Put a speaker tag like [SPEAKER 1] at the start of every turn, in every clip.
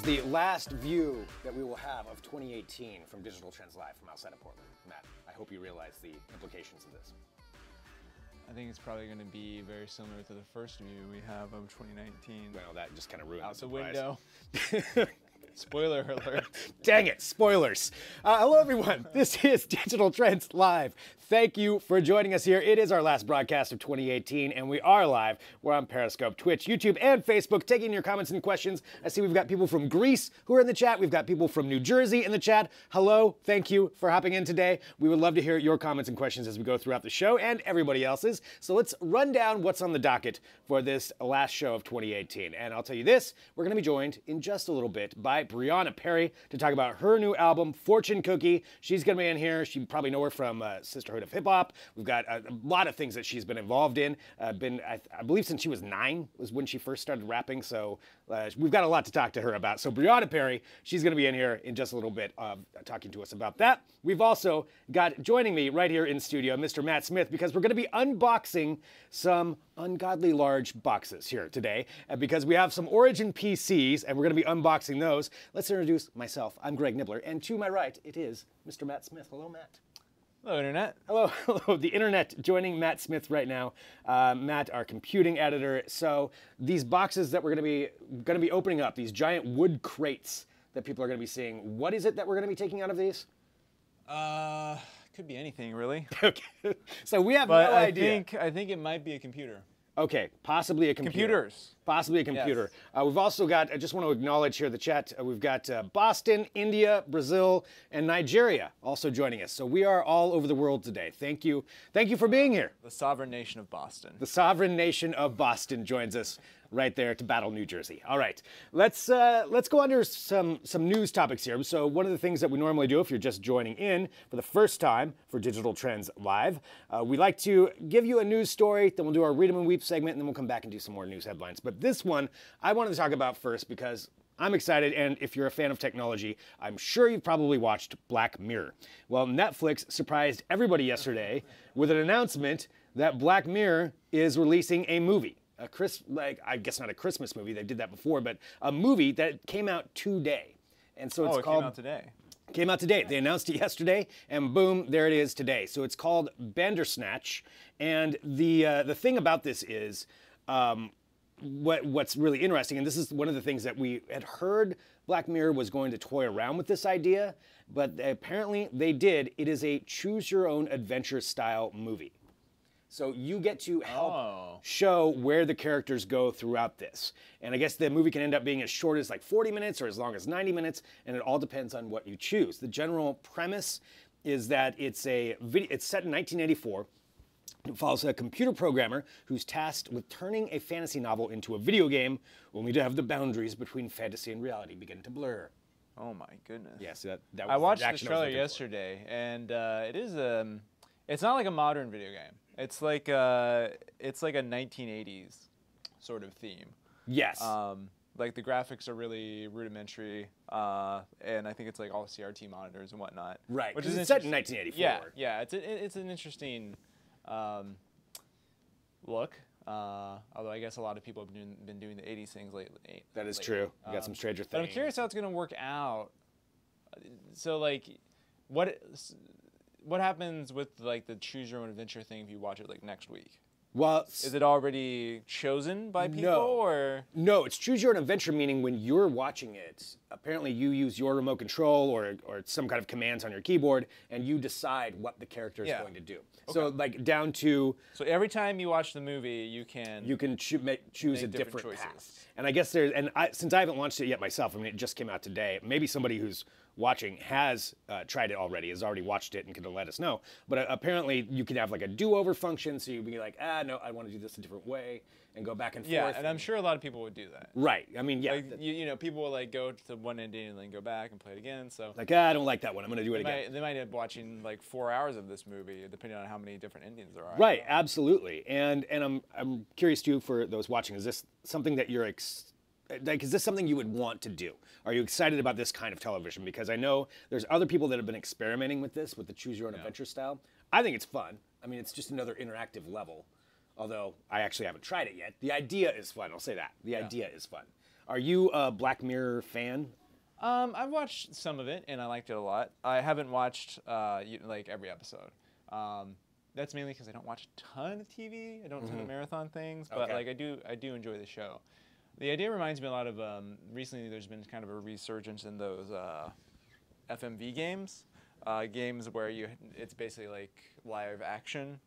[SPEAKER 1] the last view that we will have of 2018 from Digital Trends Live from outside of Portland. Matt, I hope you realize the implications of this.
[SPEAKER 2] I think it's probably going to be very similar to the first view we have of 2019.
[SPEAKER 1] Well, that just kind of ruined
[SPEAKER 2] Out the
[SPEAKER 1] surprise.
[SPEAKER 2] window. Spoiler alert.
[SPEAKER 1] Dang it, spoilers. Hello, everyone. This is Digital Trends Live. Thank you for joining us here. It is our last broadcast of 2018, and we are live. We're on Periscope, Twitch, YouTube, and Facebook, taking your comments and questions. I see we've got people from Greece who are in the chat. We've got people from New Jersey in the chat. Hello, thank you for hopping in today. We would love to hear your comments and questions as we go throughout the show, and everybody else's. So let's run down what's on the docket for this last show of 2018. And I'll tell you this, we're going to be joined in just a little bit by Brianna Perry to talk about her new album, Fortune Cookie. She's going to be in here. You probably know her from Sisterhood of Hip Hop. We've got a lot of things that she's been involved in. I believe since she was 9 was when she first started rapping. So we've got a lot to talk to her about. So Brianna Perry, she's going to be in here in just a little bit talking to us about that. We've also got joining me right here in studio, Mr. Matt Smith, because we're going to be unboxing some ungodly large boxes here today because we have some Origin PCs and we're going to be unboxing those. Let's introduce myself. I'm Greg Nibbler, and to my right, it is Mr. Matt Smith. Hello, Matt.
[SPEAKER 2] Hello, Internet.
[SPEAKER 1] Hello, the Internet joining Matt Smith right now. Matt, our computing editor. So these boxes that we're going to be opening up, these giant wood crates that people are going to be seeing. What is it that we're going to be taking out of these?
[SPEAKER 2] Could be anything, really.
[SPEAKER 1] Okay. So we have no idea.
[SPEAKER 2] I think it might be a computer.
[SPEAKER 1] Okay, possibly a computer.
[SPEAKER 2] Computers.
[SPEAKER 1] Possibly a computer.
[SPEAKER 2] Yes.
[SPEAKER 1] We've also got, I just want to acknowledge here the chat, we've got Boston, India, Brazil, and Nigeria also joining us. So we are all over the world today. Thank you. Thank you for being here.
[SPEAKER 2] The sovereign nation of Boston.
[SPEAKER 1] The sovereign nation of Boston joins us right there to battle New Jersey. All right, let's go under some news topics here. So one of the things that we normally do if you're just joining in for the first time for Digital Trends Live, we like to give you a news story, then we'll do our Read 'em and Weep segment, and then we'll come back and do some more news headlines. But this one I wanted to talk about first because I'm excited, and if you're a fan of technology, I'm sure you've probably watched Black Mirror. Well, Netflix surprised everybody yesterday with an announcement that Black Mirror is releasing a movie. I guess not a Christmas movie, they did that before, but a movie that came out today. And so it's called...
[SPEAKER 2] came out today.
[SPEAKER 1] Came out today. They announced it yesterday, and boom, there it is today. So it's called Bandersnatch, and the thing about this is, what's really interesting, and this is one of the things that we had heard Black Mirror was going to toy around with this idea, but apparently they did. It is a choose-your-own-adventure style movie. So you get to help show where the characters go throughout this. And I guess the movie can end up being as short as like 40 minutes or as long as 90 minutes, and it all depends on what you choose. The general premise is that it's set in 1984. It follows a computer programmer who's tasked with turning a fantasy novel into a video game, only to have the boundaries between fantasy and reality begin to blur.
[SPEAKER 2] Oh my goodness.
[SPEAKER 1] Yes, that was
[SPEAKER 2] I watched
[SPEAKER 1] the
[SPEAKER 2] this trailer yesterday, and it is it's not like a modern video game. It's like a 1980s sort of theme.
[SPEAKER 1] Yes.
[SPEAKER 2] Like the graphics are really rudimentary, and I think it's like all CRT monitors and whatnot.
[SPEAKER 1] Right.
[SPEAKER 2] Which is
[SPEAKER 1] set in 1984.
[SPEAKER 2] Yeah. It's an interesting look. Although I guess a lot of people have been doing the 80s things lately.
[SPEAKER 1] That is true. You got some Stranger Things.
[SPEAKER 2] But I'm curious how it's going to work out. So like, what happens with like the choose your own adventure thing if you watch it like next week?
[SPEAKER 1] Well,
[SPEAKER 2] is it already chosen by people or?
[SPEAKER 1] No, it's choose your own adventure, meaning when you're watching it, apparently you use your remote control or some kind of commands on your keyboard, and you decide what the character is going to do. Okay. So like down to.
[SPEAKER 2] So every time you watch the movie, you can
[SPEAKER 1] choose a different path. And I guess since I haven't launched it yet myself, I mean it just came out today. Maybe somebody who's watching has tried it already, has already watched it and can let us know. But apparently you can have like a do-over function, so you'd be like, no, I want to do this a different way, and go back and forth.
[SPEAKER 2] Yeah, and I'm sure a lot of people would do that.
[SPEAKER 1] Right. I mean, yeah.
[SPEAKER 2] Like, you know, people will like go to one ending and then go back and play it again. So
[SPEAKER 1] like, I don't like that one. I'm going to do it again.
[SPEAKER 2] They might end up watching like 4 hours of this movie, depending on how many different endings there are.
[SPEAKER 1] Right. Absolutely. And I'm curious too for those watching. Is this something that you're is this something you would want to do? Are you excited about this kind of television? Because I know there's other people that have been experimenting with this, with the choose your own adventure style. I think it's fun. I mean, it's just another interactive level. Although I actually haven't tried it yet. The idea is fun. I'll say that. The idea is fun. Are you a Black Mirror fan
[SPEAKER 2] I've watched some of it and I liked it a lot. I haven't watched like every episode. That's mainly because I don't watch a ton of TV. I don't ton of marathon things, but like I do enjoy the show. The idea reminds me a lot of recently. There's been kind of a resurgence in those FMV games, games where it's basically like live action,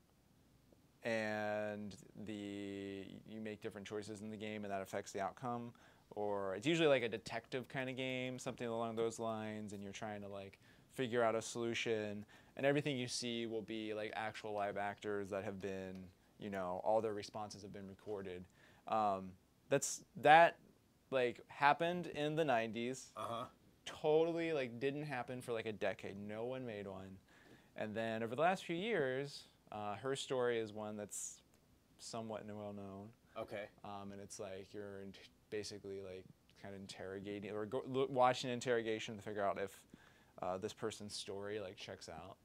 [SPEAKER 2] and you make different choices in the game, and that affects the outcome. Or it's usually like a detective kind of game, something along those lines, and you're trying to like figure out a solution, and everything you see will be like actual live actors that have been, all their responses have been recorded. That like happened in the 90s. Totally like didn't happen for like a decade. No one made one. And then over the last few years, her story is one that's somewhat well known.
[SPEAKER 1] Okay.
[SPEAKER 2] And it's like you're basically like kind of interrogating or watching an interrogation to figure out if this person's story like checks out.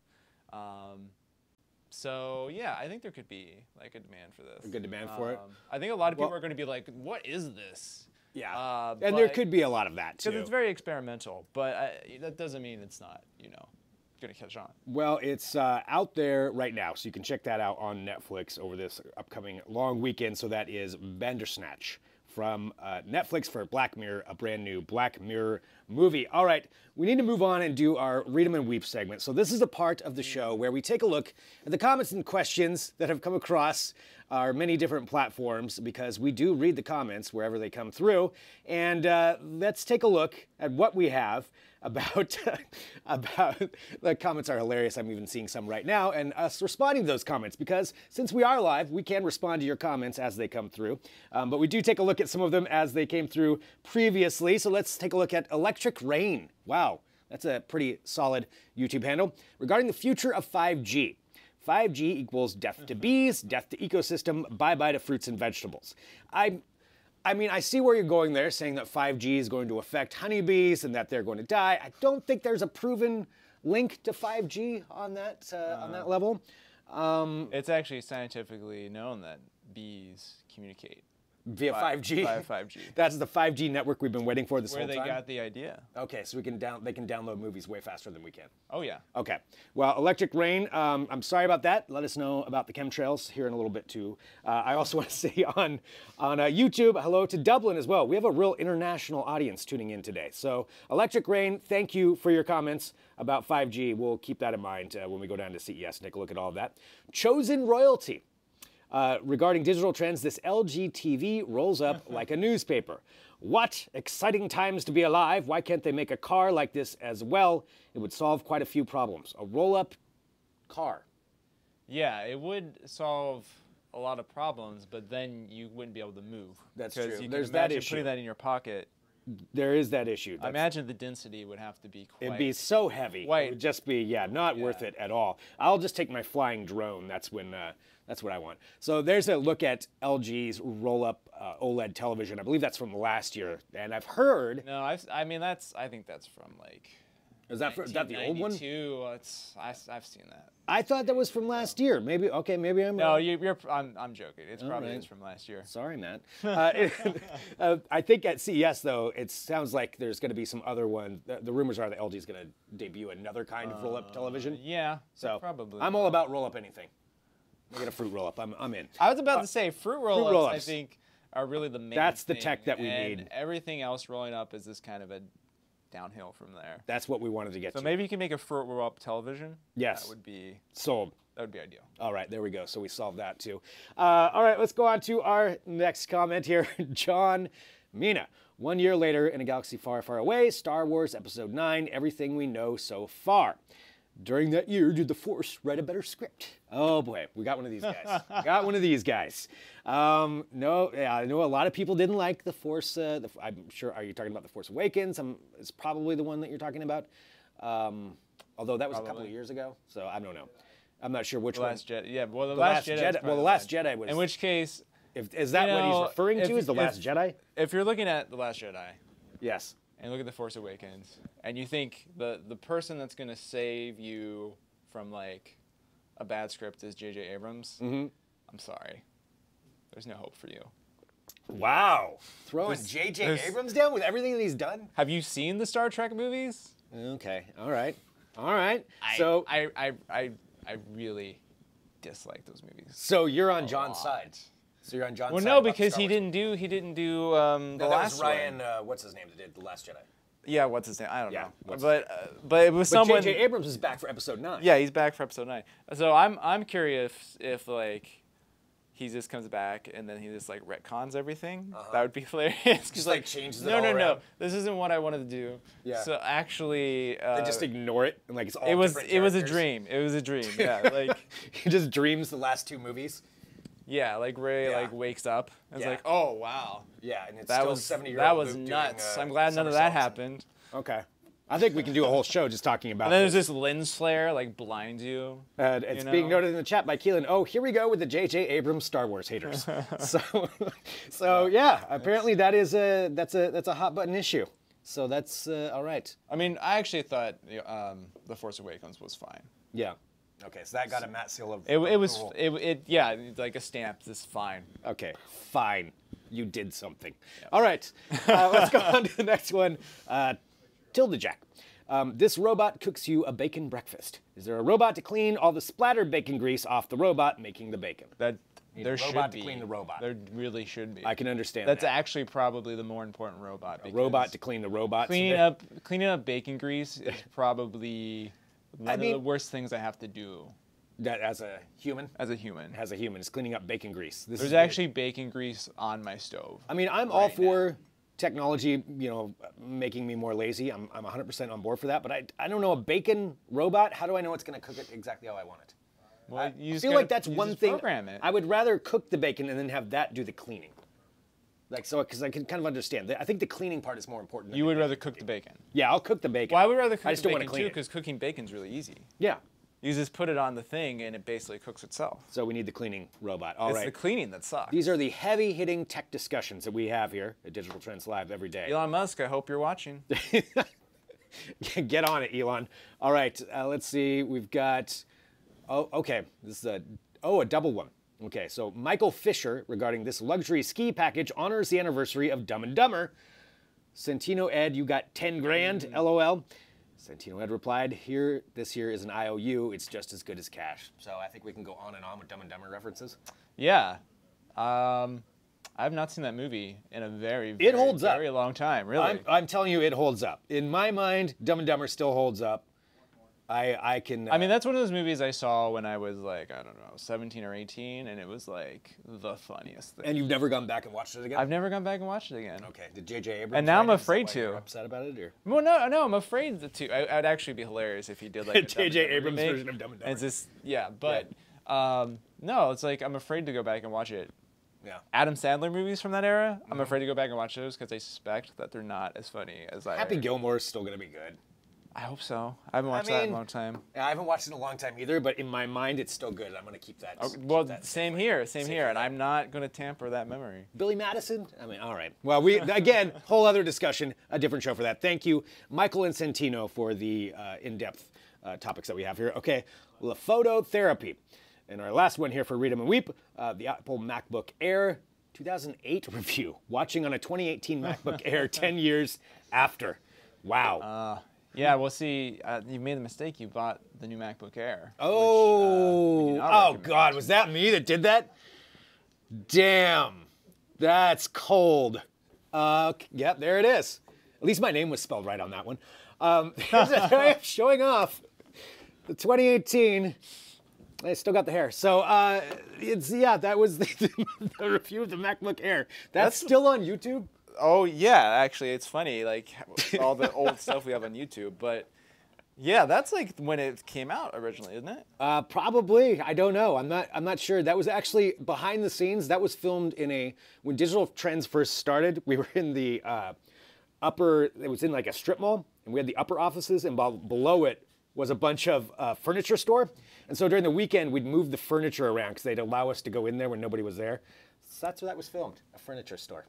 [SPEAKER 2] So yeah, I think there could be like a demand for this.
[SPEAKER 1] A good demand for it.
[SPEAKER 2] I think a lot of people are going to be like, "What is this?"
[SPEAKER 1] Yeah, and there could be a lot of that too.
[SPEAKER 2] Because it's very experimental, but that doesn't mean it's not, going to catch on.
[SPEAKER 1] Well, it's out there right now, so you can check that out on Netflix over this upcoming long weekend. So that is Bandersnatch from Netflix for Black Mirror, a brand new Black Mirror movie. All right, we need to move on and do our Read 'em and Weep segment. So this is the part of the show where we take a look at the comments and questions that have come across our many different platforms, because we do read the comments wherever they come through. And let's take a look at what we have about the comments are hilarious. I'm even seeing some right now, and us responding to those comments, because since we are live, we can respond to your comments as they come through. But we do take a look at some of them as they came through previously. So let's take a look at Electric Rain. Wow, that's a pretty solid YouTube handle. Regarding the future of 5G. 5G equals death to bees, death to ecosystem, bye-bye to fruits and vegetables. I mean, I see where you're going there, saying that 5G is going to affect honeybees and that they're going to die. I don't think there's a proven link to 5G on that level.
[SPEAKER 2] It's actually scientifically known that bees communicate
[SPEAKER 1] via 5G.
[SPEAKER 2] Via 5G.
[SPEAKER 1] That's the 5G network we've been waiting for this whole time.
[SPEAKER 2] Where they got the idea.
[SPEAKER 1] Okay, so they can download movies way faster than we can.
[SPEAKER 2] Oh yeah.
[SPEAKER 1] Okay. Well, Electric Rain. I'm sorry about that. Let us know about the chemtrails here in a little bit too. I also want to say on YouTube, hello to Dublin as well. We have a real international audience tuning in today. So Electric Rain, thank you for your comments about 5G. We'll keep that in mind when we go down to CES and take a look at all of that. Chosen Royalty. Regarding digital trends, this LG TV rolls up like a newspaper. What exciting times to be alive. Why can't they make a car like this as well? It would solve quite a few problems. A roll-up car.
[SPEAKER 2] Yeah, it would solve a lot of problems, but then you wouldn't be able to move.
[SPEAKER 1] That's true.
[SPEAKER 2] You
[SPEAKER 1] There's
[SPEAKER 2] can
[SPEAKER 1] that
[SPEAKER 2] imagine
[SPEAKER 1] issue.
[SPEAKER 2] putting that in your pocket.
[SPEAKER 1] There is that issue.
[SPEAKER 2] I imagine the density would have to be quite...
[SPEAKER 1] It'd be so heavy.
[SPEAKER 2] Quite,
[SPEAKER 1] it would just be, not worth it at all. I'll just take my flying drone. That's what I want. So there's a look at LG's roll-up OLED television. I believe that's from last year, and I've heard.
[SPEAKER 2] No, I think that's from like.
[SPEAKER 1] Is that the old one?
[SPEAKER 2] I've seen that.
[SPEAKER 1] I thought that was from last year. Maybe I'm.
[SPEAKER 2] No, I'm joking. It's probably is from last year.
[SPEAKER 1] Sorry, Matt. I think at CES though, it sounds like there's going to be some other one. The rumors are that LG is going to debut another kind of roll-up television.
[SPEAKER 2] Yeah,
[SPEAKER 1] so
[SPEAKER 2] probably.
[SPEAKER 1] I'm all about roll-up anything. I get a fruit roll-up. I'm in.
[SPEAKER 2] I was about to say fruit roll-ups. I think are really the main.
[SPEAKER 1] That's the
[SPEAKER 2] thing,
[SPEAKER 1] tech that we
[SPEAKER 2] and
[SPEAKER 1] need.
[SPEAKER 2] Everything else rolling up is this kind of a downhill from there.
[SPEAKER 1] That's what we wanted to get to.
[SPEAKER 2] So maybe you can make a fruit roll-up television.
[SPEAKER 1] Yes.
[SPEAKER 2] That would be
[SPEAKER 1] sold.
[SPEAKER 2] That would be ideal.
[SPEAKER 1] All right, there we go. So we solved that too. All right, let's go on to our next comment here. John Mina. 1 year later, in a galaxy far, far away, Star Wars Episode 9, everything we know so far. During that year, did the Force write a better script? Oh boy, we got one of these guys. Got one of these guys. No, yeah, I know a lot of people didn't like the Force. I'm sure, are you talking about the Force Awakens? It's probably the one that you're talking about. Although that was a couple of years ago, so I don't know. I'm not sure which one.
[SPEAKER 2] Yeah, well, the Last Jedi.
[SPEAKER 1] Well, the Last Jedi was.
[SPEAKER 2] In which case,
[SPEAKER 1] is that what he's referring to? Is the Last Jedi?
[SPEAKER 2] If you're looking at the Last Jedi.
[SPEAKER 1] Yes.
[SPEAKER 2] And look at the Force Awakens, and you think the person that's going to save you from like a bad script is J.J. Abrams.
[SPEAKER 1] Mm-hmm.
[SPEAKER 2] I'm sorry, there's no hope for you.
[SPEAKER 1] Wow. Throwing J.J. Abrams down with everything that he's done?
[SPEAKER 2] Have you seen the Star Trek movies?
[SPEAKER 1] Okay. All right. All right.
[SPEAKER 2] I really dislike those movies.
[SPEAKER 1] So you're on John's side. So you're on John's side.
[SPEAKER 2] Well, no, because he didn't do the
[SPEAKER 1] that
[SPEAKER 2] last
[SPEAKER 1] was Ryan.
[SPEAKER 2] one.
[SPEAKER 1] What's his name that did The Last Jedi?
[SPEAKER 2] Yeah, what's his name? I don't know.
[SPEAKER 1] But
[SPEAKER 2] it was someone.
[SPEAKER 1] J.J. Abrams is back for episode 9.
[SPEAKER 2] Yeah, he's back for episode 9. So I'm curious if like he just comes back and then he just like retcons everything. That would be hilarious.
[SPEAKER 1] Just like changes it
[SPEAKER 2] no,
[SPEAKER 1] all
[SPEAKER 2] no,
[SPEAKER 1] around.
[SPEAKER 2] no. This isn't what I wanted to do.
[SPEAKER 1] Yeah.
[SPEAKER 2] So actually,
[SPEAKER 1] they just ignore it and like it's all.
[SPEAKER 2] It was
[SPEAKER 1] different
[SPEAKER 2] a
[SPEAKER 1] characters.
[SPEAKER 2] dream. It was a dream. Yeah, like
[SPEAKER 1] he just dreams the last 2 movies.
[SPEAKER 2] yeah, like Ray like wakes up and it's like, oh wow.
[SPEAKER 1] Yeah, and it's
[SPEAKER 2] That
[SPEAKER 1] still
[SPEAKER 2] was
[SPEAKER 1] 70-year-old
[SPEAKER 2] that was
[SPEAKER 1] Luke
[SPEAKER 2] nuts.
[SPEAKER 1] doing,
[SPEAKER 2] I'm glad none of that happened.
[SPEAKER 1] Okay. I think we can do a whole show just talking about
[SPEAKER 2] And then
[SPEAKER 1] this.
[SPEAKER 2] there's this lens flare like blinds you.
[SPEAKER 1] It's being noted in the chat by Keelan. Oh, here we go with the J.J. Abrams Star Wars haters. so yeah, apparently that's a hot button issue. So that's all right.
[SPEAKER 2] I mean, I actually thought The Force Awakens was fine.
[SPEAKER 1] Yeah. Okay, so that got a Matt seal of
[SPEAKER 2] It was
[SPEAKER 1] approval.
[SPEAKER 2] yeah, it's like a stamp. This fine.
[SPEAKER 1] Okay, fine. You did something. Yeah. All right, let's go on to the next one. Tilda Jack. This robot cooks you a bacon breakfast. Is there a robot to clean all the splattered bacon grease off the robot making the bacon?
[SPEAKER 2] There should be.
[SPEAKER 1] Robot to clean the robot.
[SPEAKER 2] There really should be.
[SPEAKER 1] I can understand
[SPEAKER 2] That's
[SPEAKER 1] that.
[SPEAKER 2] actually probably the more important robot.
[SPEAKER 1] A robot to clean the robot.
[SPEAKER 2] Cleaning up bacon grease is probably one of the worst things I have to do.
[SPEAKER 1] That as a human?
[SPEAKER 2] As a human.
[SPEAKER 1] As a human, is cleaning up bacon grease.
[SPEAKER 2] There's actually bacon grease on my stove.
[SPEAKER 1] I mean, I'm all for technology, making me more lazy. I'm 100% on board for that. But I don't know, a bacon robot, how do I know it's going to cook it exactly how I want it?
[SPEAKER 2] Well,
[SPEAKER 1] I feel like that's one thing.
[SPEAKER 2] Program it.
[SPEAKER 1] I would rather cook the bacon and then have that do the cleaning. Because I can kind of understand. I think the cleaning part is more important.
[SPEAKER 2] You would rather cook the bacon?
[SPEAKER 1] Yeah, I'll cook the bacon.
[SPEAKER 2] Well, I would rather cook
[SPEAKER 1] I just
[SPEAKER 2] the
[SPEAKER 1] don't
[SPEAKER 2] bacon
[SPEAKER 1] want to clean
[SPEAKER 2] too, because cooking bacon's really easy.
[SPEAKER 1] Yeah.
[SPEAKER 2] You just put it on the thing and it basically cooks itself.
[SPEAKER 1] So we need the cleaning robot. All right.
[SPEAKER 2] It's the cleaning that sucks.
[SPEAKER 1] These are the heavy-hitting tech discussions that we have here at Digital Trends Live every day.
[SPEAKER 2] Elon Musk, I hope you're watching.
[SPEAKER 1] Get on it, Elon. All right, let's see. We've got, okay. This is a double one. Okay, so Michael Fisher, regarding this luxury ski package, honors the anniversary of Dumb and Dumber. Santino Ed, you got 10 grand, LOL. Santino Ed replied, this here is an IOU. It's just as good as cash. So I think we can go on and on with Dumb and Dumber references.
[SPEAKER 2] Yeah. I've not seen that movie in a very long time, really.
[SPEAKER 1] I'm telling you, it holds up. In my mind, Dumb and Dumber still holds up. I mean,
[SPEAKER 2] that's one of those movies I saw when I was like, I don't know, 17 or 18, and it was like the funniest thing.
[SPEAKER 1] And you've never gone back and watched it again?
[SPEAKER 2] I've never gone back and watched it again.
[SPEAKER 1] Okay. Did J.J. Abrams?
[SPEAKER 2] And now I'm afraid
[SPEAKER 1] to. You're upset about it, or?
[SPEAKER 2] Well, no, I'm afraid to. I'd actually be hilarious if he did like a
[SPEAKER 1] J.J. Abrams version of Dumb and Dumber.
[SPEAKER 2] It's just, no, it's like I'm afraid to go back and watch it.
[SPEAKER 1] Yeah.
[SPEAKER 2] Adam Sandler movies from that era, I'm afraid to go back and watch those because I suspect that they're not as funny as
[SPEAKER 1] Happy Gilmore's still gonna be good.
[SPEAKER 2] I hope so. I haven't watched that in a long time.
[SPEAKER 1] I haven't watched it in a long time either, but in my mind, it's still good. I'm going to keep that.
[SPEAKER 2] Okay, well, same here, and I'm not going to tamper that memory.
[SPEAKER 1] Billy Madison? I mean, all right. Well, we, again, whole other discussion, a different show for that. Thank you, Michael and Santino, for the in-depth topics that we have here. Okay, phototherapy. And our last one here for Read 'em and Weep, the Apple MacBook Air 2008 review. Watching on a 2018 MacBook Air 10 years after. Wow.
[SPEAKER 2] Yeah, well, see, you made the mistake. You bought the new MacBook Air.
[SPEAKER 1] Oh, God, was that me that did that? Damn, that's cold. Yep, there it is. At least my name was spelled right on that one. Showing off the 2018. I still got the hair. So, that was the review of the MacBook Air. That's still on YouTube?
[SPEAKER 2] Oh, yeah, actually, it's funny, like, all the old stuff we have on YouTube, but, yeah, that's, like, when it came out originally, isn't it?
[SPEAKER 1] Probably. I don't know. I'm not sure. That was actually, behind the scenes, that was filmed when Digital Trends first started, we were in the it was in, like, a strip mall, and we had the upper offices, and below it was a bunch of furniture store, and so during the weekend, we'd move the furniture around, because they'd allow us to go in there when nobody was there. So that's where that was filmed, a furniture store.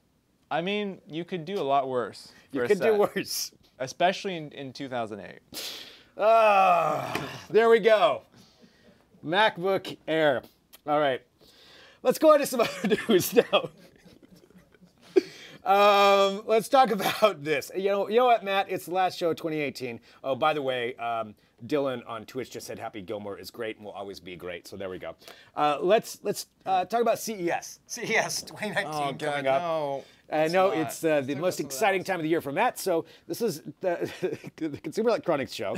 [SPEAKER 2] I mean, you could do a lot worse.
[SPEAKER 1] You could do worse.
[SPEAKER 2] Especially in 2008.
[SPEAKER 1] There we go. MacBook Air. All right. Let's go on to some other news now. Let's talk about this. You know what, Matt? It's the last show of 2018. Oh, by the way, Dylan on Twitch just said Happy Gilmore is great and will always be great. So there we go. Let's talk about CES. CES 2019 coming up.
[SPEAKER 2] No.
[SPEAKER 1] I know it's the most exciting time of the year for Matt. So this is the Consumer Electronics Show,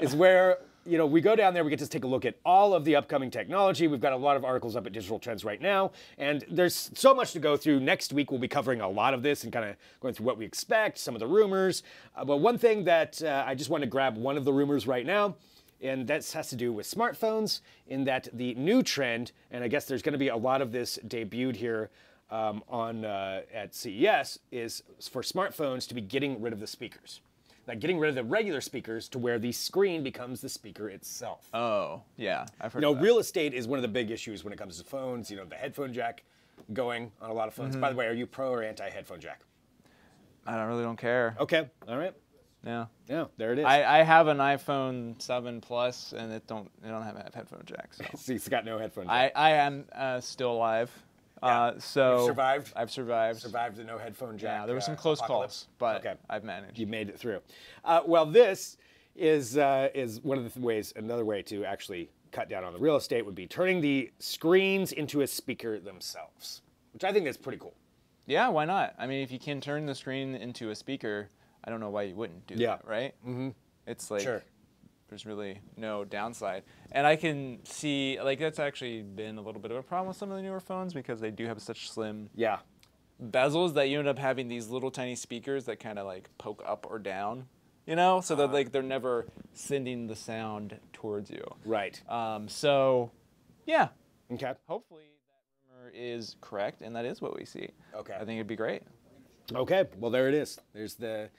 [SPEAKER 1] is where we go down there. We get to take a look at all of the upcoming technology. We've got a lot of articles up at Digital Trends right now, and there's so much to go through. Next week we'll be covering a lot of this and kind of going through what we expect, some of the rumors. But one thing that I just want to grab one of the rumors right now, and that has to do with smartphones. In that the new trend, and I guess there's going to be a lot of this debuted here at CES, is for smartphones to be getting rid of the speakers. Like getting rid of the regular speakers to where the screen becomes the speaker itself.
[SPEAKER 2] Oh, yeah, I've heard of that.
[SPEAKER 1] Real estate is one of the big issues when it comes to phones. The headphone jack going on a lot of phones. By the way, are you pro or anti-headphone jack?
[SPEAKER 2] I really don't care.
[SPEAKER 1] Okay, all right.
[SPEAKER 2] Yeah.
[SPEAKER 1] Yeah, there it is.
[SPEAKER 2] I have an iPhone 7 Plus, and it don't have headphone jack. So
[SPEAKER 1] It's got no headphone jack.
[SPEAKER 2] I am still alive.
[SPEAKER 1] Yeah.
[SPEAKER 2] So
[SPEAKER 1] You've survived?
[SPEAKER 2] I've survived.
[SPEAKER 1] Survived the no headphone jack.
[SPEAKER 2] Yeah, there were some close
[SPEAKER 1] apocalypse.
[SPEAKER 2] calls, but
[SPEAKER 1] Okay.
[SPEAKER 2] I've managed.
[SPEAKER 1] You made it through. Well, this is one of the ways. Another way to actually cut down on the real estate would be turning the screens into a speaker themselves, which I think is pretty cool.
[SPEAKER 2] Yeah, why not? I mean, if you can turn the screen into a speaker, I don't know why you wouldn't do that, right? Mm-hmm. It's like there's really no downside. And I can see, that's actually been a little bit of a problem with some of the newer phones because they do have such slim bezels that you end up having these little tiny speakers that kind of poke up or down, so that they're never sending the sound towards you.
[SPEAKER 1] Right.
[SPEAKER 2] So, yeah.
[SPEAKER 1] Okay.
[SPEAKER 2] Hopefully that rumor is correct, and that is what we see.
[SPEAKER 1] Okay.
[SPEAKER 2] I think it'd be great.
[SPEAKER 1] Okay. Well, there it is. There's that.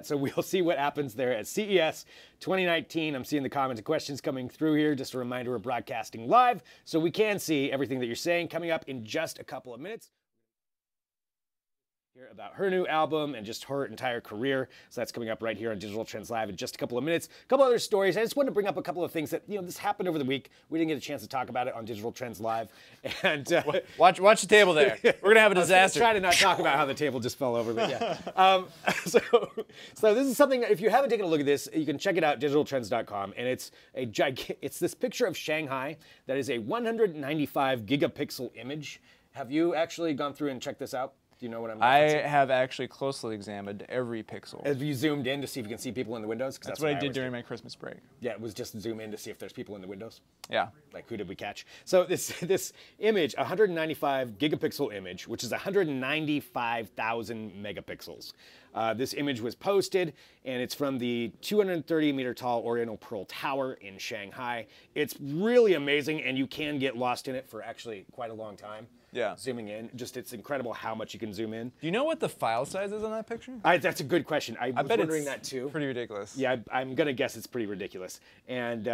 [SPEAKER 1] So we'll see what happens there at CES 2019. I'm seeing the comments and questions coming through here. Just a reminder, we're broadcasting live, so we can see everything that you're saying. Coming up in just a couple of minutes, hear about her new album and just her entire career. So that's coming up right here on Digital Trends Live in just a couple of minutes. A couple other stories. I just wanted to bring up a couple of things that, this happened over the week. We didn't get a chance to talk about it on Digital Trends Live. And
[SPEAKER 2] watch the table there. We're going to have a disaster.
[SPEAKER 1] Try to not talk about how the table just fell over, but yeah. So this is something, if you haven't taken a look at this, you can check it out, digitaltrends.com. And it's this picture of Shanghai that is a 195 gigapixel image. Have you actually gone through and checked this out? Do you know what I'm referencing?
[SPEAKER 2] I have actually closely examined every pixel.
[SPEAKER 1] Have you zoomed in to see if you can see people in the windows?
[SPEAKER 2] That's what I did during my Christmas break.
[SPEAKER 1] Yeah, it was just zoom in to see if there's people in the windows.
[SPEAKER 2] Yeah.
[SPEAKER 1] Like, who did we catch? So this image, 195 gigapixel image, which is 195,000 megapixels. This image was posted, and it's from the 230-meter tall Oriental Pearl Tower in Shanghai. It's really amazing, and you can get lost in it for actually quite a long time.
[SPEAKER 2] Yeah.
[SPEAKER 1] Zooming in. It's incredible how much you can zoom in.
[SPEAKER 2] Do you know what the file size is on that picture?
[SPEAKER 1] That's a good question. I was
[SPEAKER 2] bet
[SPEAKER 1] wondering
[SPEAKER 2] it's
[SPEAKER 1] that too.
[SPEAKER 2] Pretty ridiculous.
[SPEAKER 1] Yeah, I'm going to guess it's pretty ridiculous. And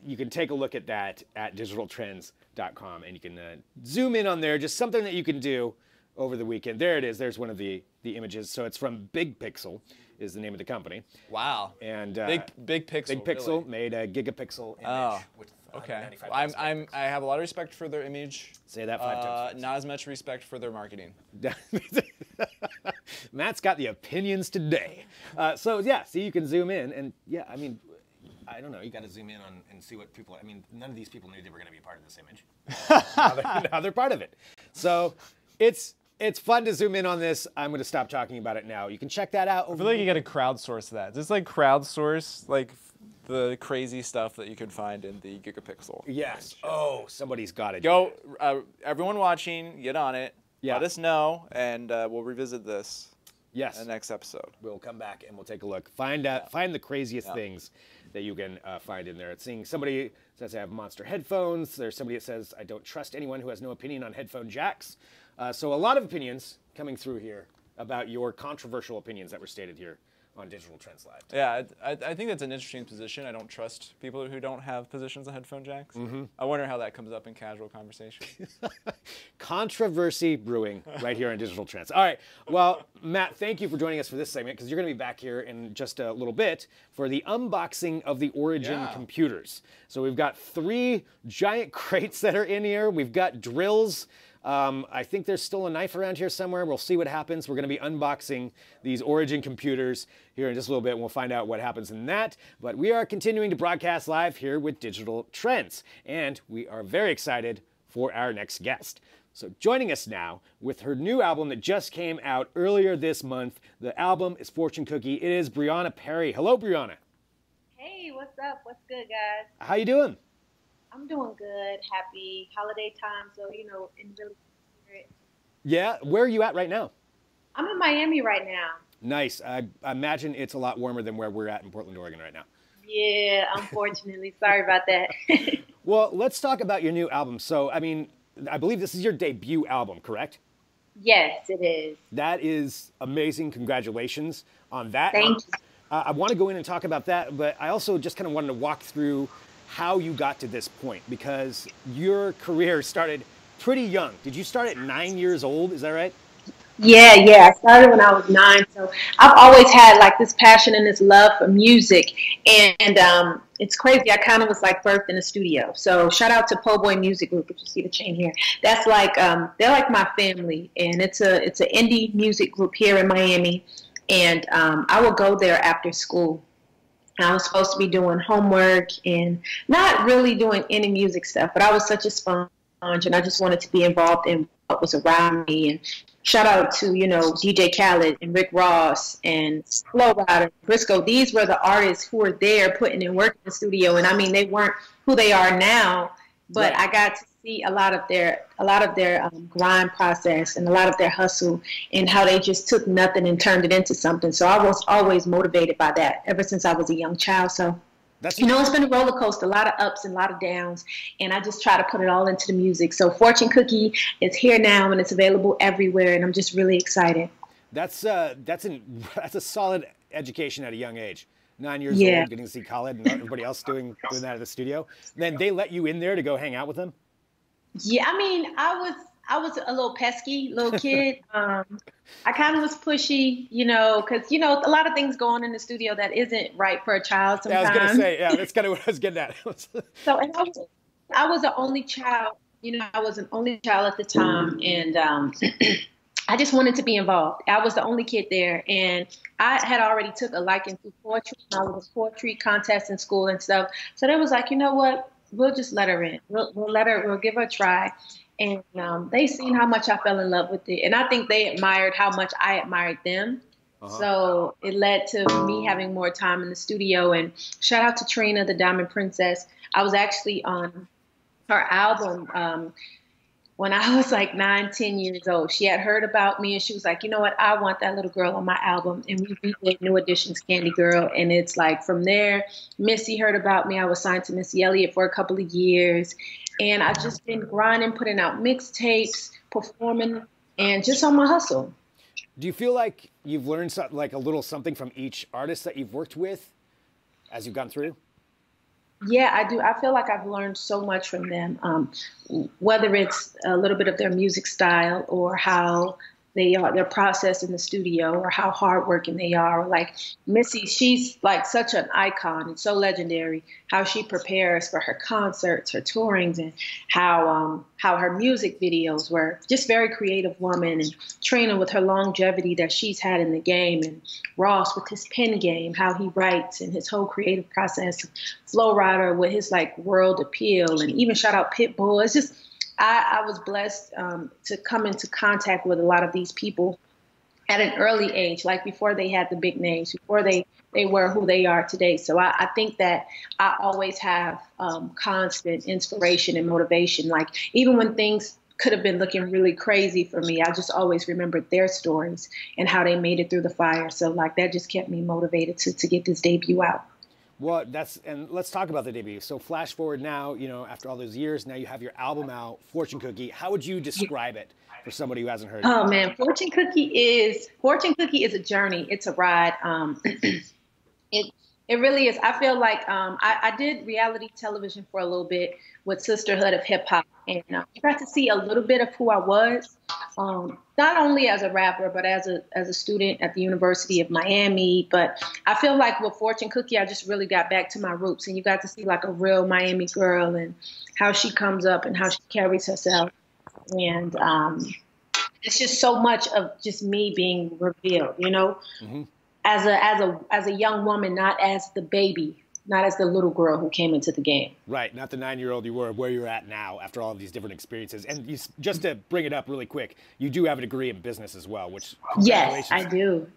[SPEAKER 1] you can take a look at that at digitaltrends.com, and you can zoom in on there. Just something that you can do over the weekend. There it is. There's one of the images. So it's from Big Pixel is the name of the company.
[SPEAKER 2] Wow.
[SPEAKER 1] And
[SPEAKER 2] Big Pixel.
[SPEAKER 1] Big Pixel
[SPEAKER 2] really?
[SPEAKER 1] made a gigapixel image.
[SPEAKER 2] Oh.
[SPEAKER 1] With
[SPEAKER 2] okay.
[SPEAKER 1] 195,000
[SPEAKER 2] I have a lot of respect for their image.
[SPEAKER 1] Say that 5 times.
[SPEAKER 2] Not as much respect for their marketing.
[SPEAKER 1] Matt's got the opinions today. So you can zoom in, and I don't know. You got to zoom in on and see what people. None of these people knew they were going to be a part of this image. now they're part of it. So it's fun to zoom in on this. I'm going to stop talking about it now. You can check that out.
[SPEAKER 2] I feel like you got to crowdsource that. Just crowdsource the crazy stuff that you can find in the gigapixel.
[SPEAKER 1] Yes. Oh, somebody's got it.
[SPEAKER 2] Go, everyone watching, get on it.
[SPEAKER 1] Yeah.
[SPEAKER 2] Let us know, and we'll revisit this.
[SPEAKER 1] Yes.
[SPEAKER 2] In the next episode.
[SPEAKER 1] We'll come back and we'll take a look. Find the craziest things that you can find in there. It's seeing somebody says I have monster headphones. There's somebody that says I don't trust anyone who has no opinion on headphone jacks. So a lot of opinions coming through here about your controversial opinions that were stated here on Digital Trends Live.
[SPEAKER 2] Yeah, I think that's an interesting position. I don't trust people who don't have positions on headphone jacks. Mm-hmm. I wonder how that comes up in casual conversation.
[SPEAKER 1] Controversy brewing right here on Digital Trends. All right. Well, Matt, thank you for joining us for this segment, because you're going to be back here in just a little bit for the unboxing of the Origin computers. So we've got 3 giant crates that are in here. We've got drills. I think there's still a knife around here somewhere. We'll see what happens. We're going to be unboxing these Origin computers here in just a little bit, and we'll find out what happens in that. But we are continuing to broadcast live here with Digital Trends, and we are very excited for our next guest. So joining us now with her new album that just came out earlier this month. The album is Fortune Cookie. It is Brianna Perry. Hello, Brianna.
[SPEAKER 3] Hey, what's up? What's good, guys?
[SPEAKER 1] How you doing?
[SPEAKER 3] I'm doing good. Happy holiday time, so in really spirit.
[SPEAKER 1] Yeah, where are you at right now?
[SPEAKER 3] I'm in Miami right now.
[SPEAKER 1] Nice. I imagine it's a lot warmer than where we're at in Portland, Oregon right now.
[SPEAKER 3] Yeah, unfortunately. Sorry about that.
[SPEAKER 1] Well, let's talk about your new album. So, I mean, I believe this is your debut album, correct?
[SPEAKER 3] Yes, it is.
[SPEAKER 1] That is amazing. Congratulations on that.
[SPEAKER 3] Thank you.
[SPEAKER 1] I want to go in and talk about that, but I also just kind of wanted to walk through how you got to this point, because your career started pretty young. Did you start at 9 years old? Is that right?
[SPEAKER 3] Yeah. I started when I was 9, so I've always had like this passion and this love for music, and it's crazy. I kind of was like birthed in a studio. So shout out to Po' Boy Music Group, if you see the chain here. That's like they're like my family, and it's an indie music group here in Miami, and I would go there after school. I was supposed to be doing homework and not really doing any music stuff, but I was such a sponge, and I just wanted to be involved in what was around me. And shout out to, DJ Khaled and Rick Ross and Flo Rida, Briscoe. These were the artists who were there putting in work in the studio. And I mean, they weren't who they are now, but I got to see a lot of their grind process and a lot of their hustle, and how they just took nothing and turned it into something. So I was always motivated by that ever since I was a young child. So it's been a roller coaster, a lot of ups and a lot of downs, and I just try to put it all into the music. So Fortune Cookie is here now, and it's available everywhere, and I'm just really excited.
[SPEAKER 1] That's a solid education at a young age. 9 years old, getting to see Khaled and everybody else doing that at the studio. And then they let you in there to go hang out with them?
[SPEAKER 3] Yeah, I mean, I was a little pesky little kid. I kind of was pushy, because, a lot of things go on in the studio that isn't right for a child sometimes.
[SPEAKER 1] Yeah, I was going to say, that's kind of what I was getting at.
[SPEAKER 3] So, and I was the only child, I was an only child at the time, and I just wanted to be involved. I was the only kid there, and I had already took a liking to poetry. I was a poetry contest in school and stuff. So they was like, you know what? We'll just let her in. We'll give her a try. And they seen how much I fell in love with it. And I think they admired how much I admired them. So it led to me having more time in the studio. And shout out to Trina, the Diamond Princess. I was actually on her album when I was like 9, 10 years old. She had heard about me, and she was like, you know what? I want that little girl on my album. And we did New Edition's Candy Girl. And it's like from there, Missy heard about me. I was signed to Missy Elliott for a couple of years. And I've just been grinding, putting out mixtapes, performing, and just on my hustle.
[SPEAKER 1] Do you feel like you've learned like a little something from each artist that you've worked with as you've gone through?
[SPEAKER 3] Yeah, I do. I feel like I've learned so much from them, whether it's a little bit of their music style or how they are, their process in the studio, or how hardworking they are. Like Missy, she's like such an icon and so legendary. How she prepares for her concerts, her tourings, and how her music videos were just very creative woman. And Trina with her longevity that she's had in the game, and Ross with his pen game, how he writes and his whole creative process. Flo Rida with his like world appeal, and even shout out Pitbull. It's just I was blessed to come into contact with a lot of these people at an early age, like before they had the big names, before they were who they are today. So I think that I always have constant inspiration and motivation. Like even when things could have been looking really crazy for me, I just always remembered their stories and how they made it through the fire. So like that just kept me motivated to get this debut out.
[SPEAKER 1] Well, and let's talk about the debut. So flash forward now, after all those years, now you have your album out, Fortune Cookie. How would you describe it for somebody who hasn't heard it?
[SPEAKER 3] Oh man, Fortune Cookie is a journey. It's a ride. It really is. I feel like I did reality television for a little bit with Sisterhood of Hip Hop, and I got to see a little bit of who I was, not only as a rapper, but as a student at the University of Miami. But I feel like with Fortune Cookie, I just really got back to my roots, and you got to see like a real Miami girl and how she comes up and how she carries herself. And it's just so much of just me being revealed, you know, as a young woman, not as the baby, not as the little girl who came into the game.
[SPEAKER 1] Right, not the 9-year-old you were, where you're at now after all of these different experiences. And just to bring it up really quick, you do have a degree in business as well, which
[SPEAKER 3] yes, I do.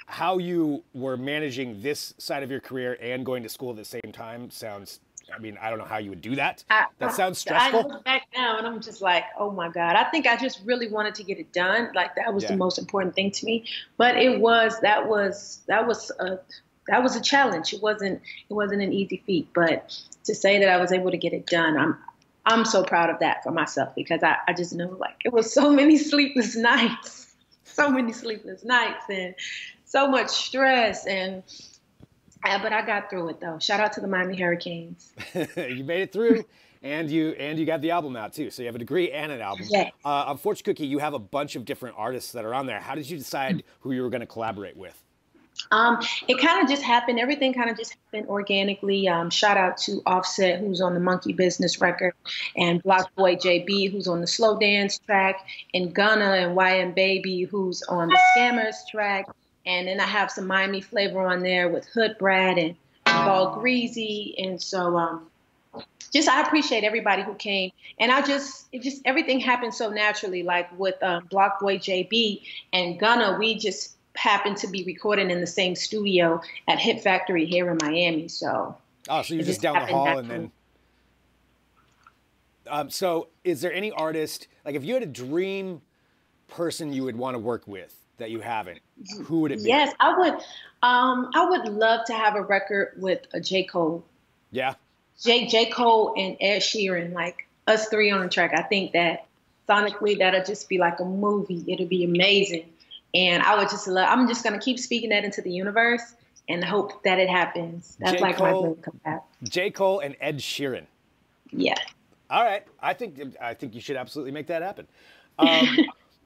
[SPEAKER 1] How you were managing this side of your career and going to school at the same time sounds, I mean, I don't know how you would do that. That sounds stressful.
[SPEAKER 3] I look back now and I'm just like, oh my God. I think I just really wanted to get it done. Like that was the most important thing to me. But that was a challenge. It wasn't an easy feat. But to say that I was able to get it done, I'm so proud of that for myself, because I just know, like, it was so many sleepless nights, and so much stress, but I got through it though. Shout out to the Miami Hurricanes.
[SPEAKER 1] You made it through, and you got the album out too. So you have a degree and an album.
[SPEAKER 3] Yes.
[SPEAKER 1] On Fortune Cookie, you have a bunch of different artists that are on there. How did you decide who you were going to collaborate with?
[SPEAKER 3] It kind of just happened. Everything kind of just happened organically. Shout out to Offset, who's on the Monkey Business record, and Block Boy JB, who's on the Slow Dance track, and Gunna and YM Baby, who's on the Scammers track. And then I have some Miami flavor on there with Hood Brad and Ball Greasy. And so I appreciate everybody who came. And everything happened so naturally. Like with Block Boy JB and Gunna, we just happened to be recording in the same studio at Hit Factory here in Miami. So
[SPEAKER 1] you're just down the hall and then. So is there any artist, like if you had a dream person you would want to work with that you haven't, who would it be?
[SPEAKER 3] Yes, I would. I would love to have a record with a J. Cole.
[SPEAKER 1] Yeah.
[SPEAKER 3] J. Cole and Ed Sheeran, like us three on the track. I think that sonically that'll just be like a movie. It'll be amazing. And I would just love, I'm just going to keep speaking that into the universe and hope that it happens. That's my dream come back.
[SPEAKER 1] J. Cole and Ed Sheeran.
[SPEAKER 3] Yeah.
[SPEAKER 1] All right. I think you should absolutely make that happen.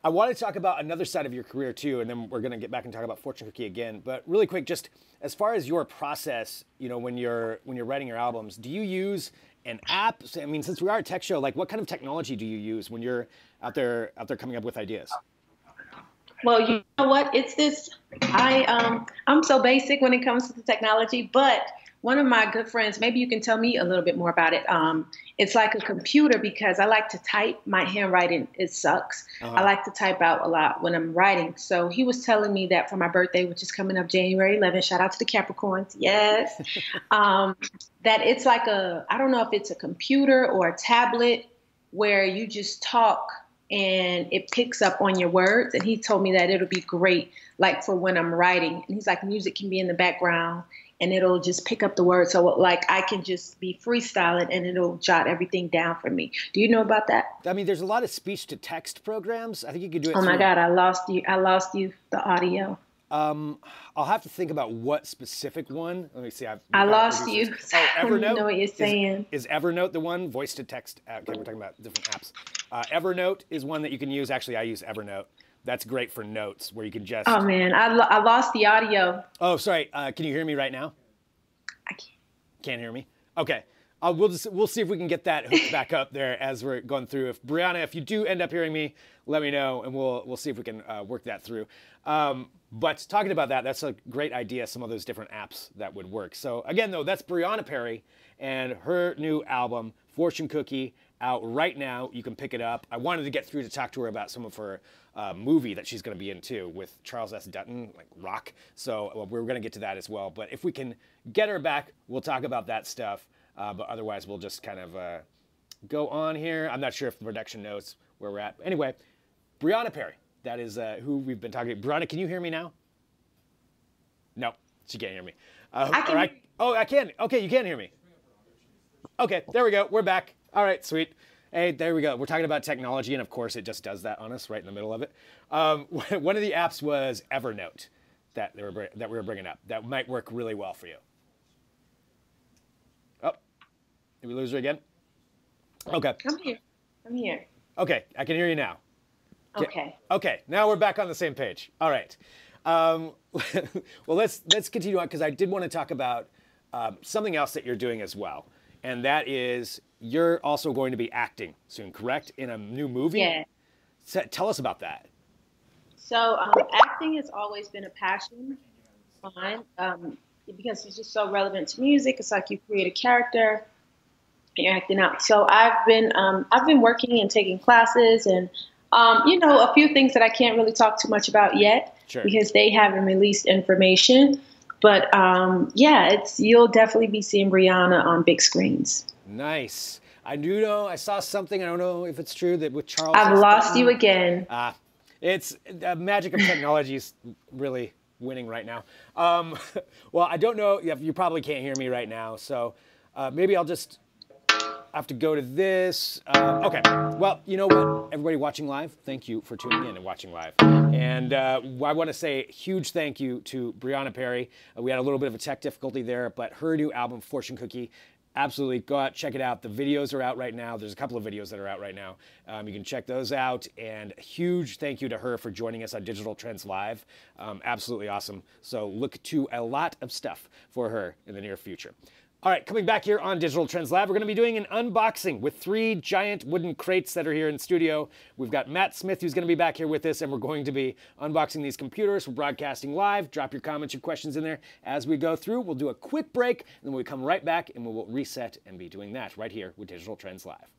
[SPEAKER 1] I want to talk about another side of your career too, and then we're going to get back and talk about Fortune Cookie again. But really quick, just as far as your process, you know, when you're writing your albums, do you use an app? I mean, since we are a tech show, like what kind of technology do you use when you're out there coming up with ideas?
[SPEAKER 3] Well, you know what? It's this. I'm so basic when it comes to the technology, but one of my good friends, maybe you can tell me a little bit more about it. It's like a computer because I like to type. My handwriting, it sucks. I like to type out a lot when I'm writing. So he was telling me that for my birthday, which is coming up January 11th, shout out to the Capricorns, yes, that it's like I don't know if it's a computer or a tablet where you just talk and it picks up on your words. And he told me that it'll be great, like for when I'm writing. And he's like, music can be in the background and it'll just pick up the words. So like I can just be freestyling and it'll jot everything down for me. Do you know about that?
[SPEAKER 1] I mean, there's a lot of speech to text programs. I think you could do it.
[SPEAKER 3] Oh my God, I lost you, the audio.
[SPEAKER 1] I'll have to think about what specific one. Let me see.
[SPEAKER 3] I lost you.
[SPEAKER 1] Oh, Evernote.
[SPEAKER 3] I know what you're saying.
[SPEAKER 1] Is Evernote the one? Voice to text. Okay, we're talking about different apps. Evernote is one that you can use. Actually, I use Evernote. That's great for notes where you can just.
[SPEAKER 3] Oh man, I lost the audio.
[SPEAKER 1] Oh, sorry. Can you hear me right now?
[SPEAKER 3] I can't.
[SPEAKER 1] Can't hear me? Okay. We'll see if we can get that hooked back up there as we're going through. If Brianna, if you do end up hearing me, let me know and we'll see if we can work that through. But talking about that, that's a great idea. Some of those different apps that would work. So again, though, that's Brianna Perry and her new album, Fortune Cookie, out right now. You can pick it up. I wanted to get through to talk to her about some of her movie that she's going to be in too with Charles S. Dutton, like Rock. So we're going to get to that as well. But if we can get her back, we'll talk about that stuff. But otherwise, we'll just kind of go on here. I'm not sure if the production knows where we're at. But anyway, Brianna Perry. That is who we've been talking to. Brianna, can you hear me now? No, she can't hear me. I can. Okay, you can hear me. Okay, there we go. We're back. All right, sweet. Hey, there we go. We're talking about technology, and of course, it just does that on us right in the middle of it. One of the apps was Evernote that we were bringing up. That might work really well for you. Oh, did we lose her again? Okay.
[SPEAKER 3] I'm here.
[SPEAKER 1] Okay, I can hear you now.
[SPEAKER 3] Okay.
[SPEAKER 1] Okay, now we're back on the same page. All right. Well, let's continue on because I did want to talk about something else that you're doing as well. and that is you're also going to be acting soon, correct? In a new movie?
[SPEAKER 3] Yeah.
[SPEAKER 1] So, tell us about that.
[SPEAKER 3] So acting has always been a passion of mine because it's just so relevant to music. It's like you create a character and you're acting out. So I've been working and taking classes and a few things that I can't really talk too much about yet because they haven't released information. But you'll definitely be seeing Brianna on big screens.
[SPEAKER 1] Nice. I do know, I saw something, I don't know if it's true, that with Charles.
[SPEAKER 3] I've lost you again.
[SPEAKER 1] It's the magic of technology is really winning right now. Well, I don't know, you probably can't hear me right now, so maybe I'll just have to go to this. Okay, well, you know what? Everybody watching live, thank you for tuning in and watching live. And I want to say a huge thank you to Brianna Perry. We had a little bit of a tech difficulty there, but her new album, Fortune Cookie, absolutely go out, check it out. The videos are out right now. There's a couple of videos that are out right now. You can check those out. And a huge thank you to her for joining us on Digital Trends Live. Absolutely awesome. So look to a lot of stuff for her in the near future. All right, coming back here on Digital Trends Live, we're going to be doing an unboxing with 3 giant wooden crates that are here in studio. We've got Matt Smith, who's going to be back here with us, and we're going to be unboxing these computers. We're broadcasting live. Drop your comments, your questions in there as we go through. We'll do a quick break, and then we'll come right back, and we'll reset and be doing that right here with Digital Trends Live.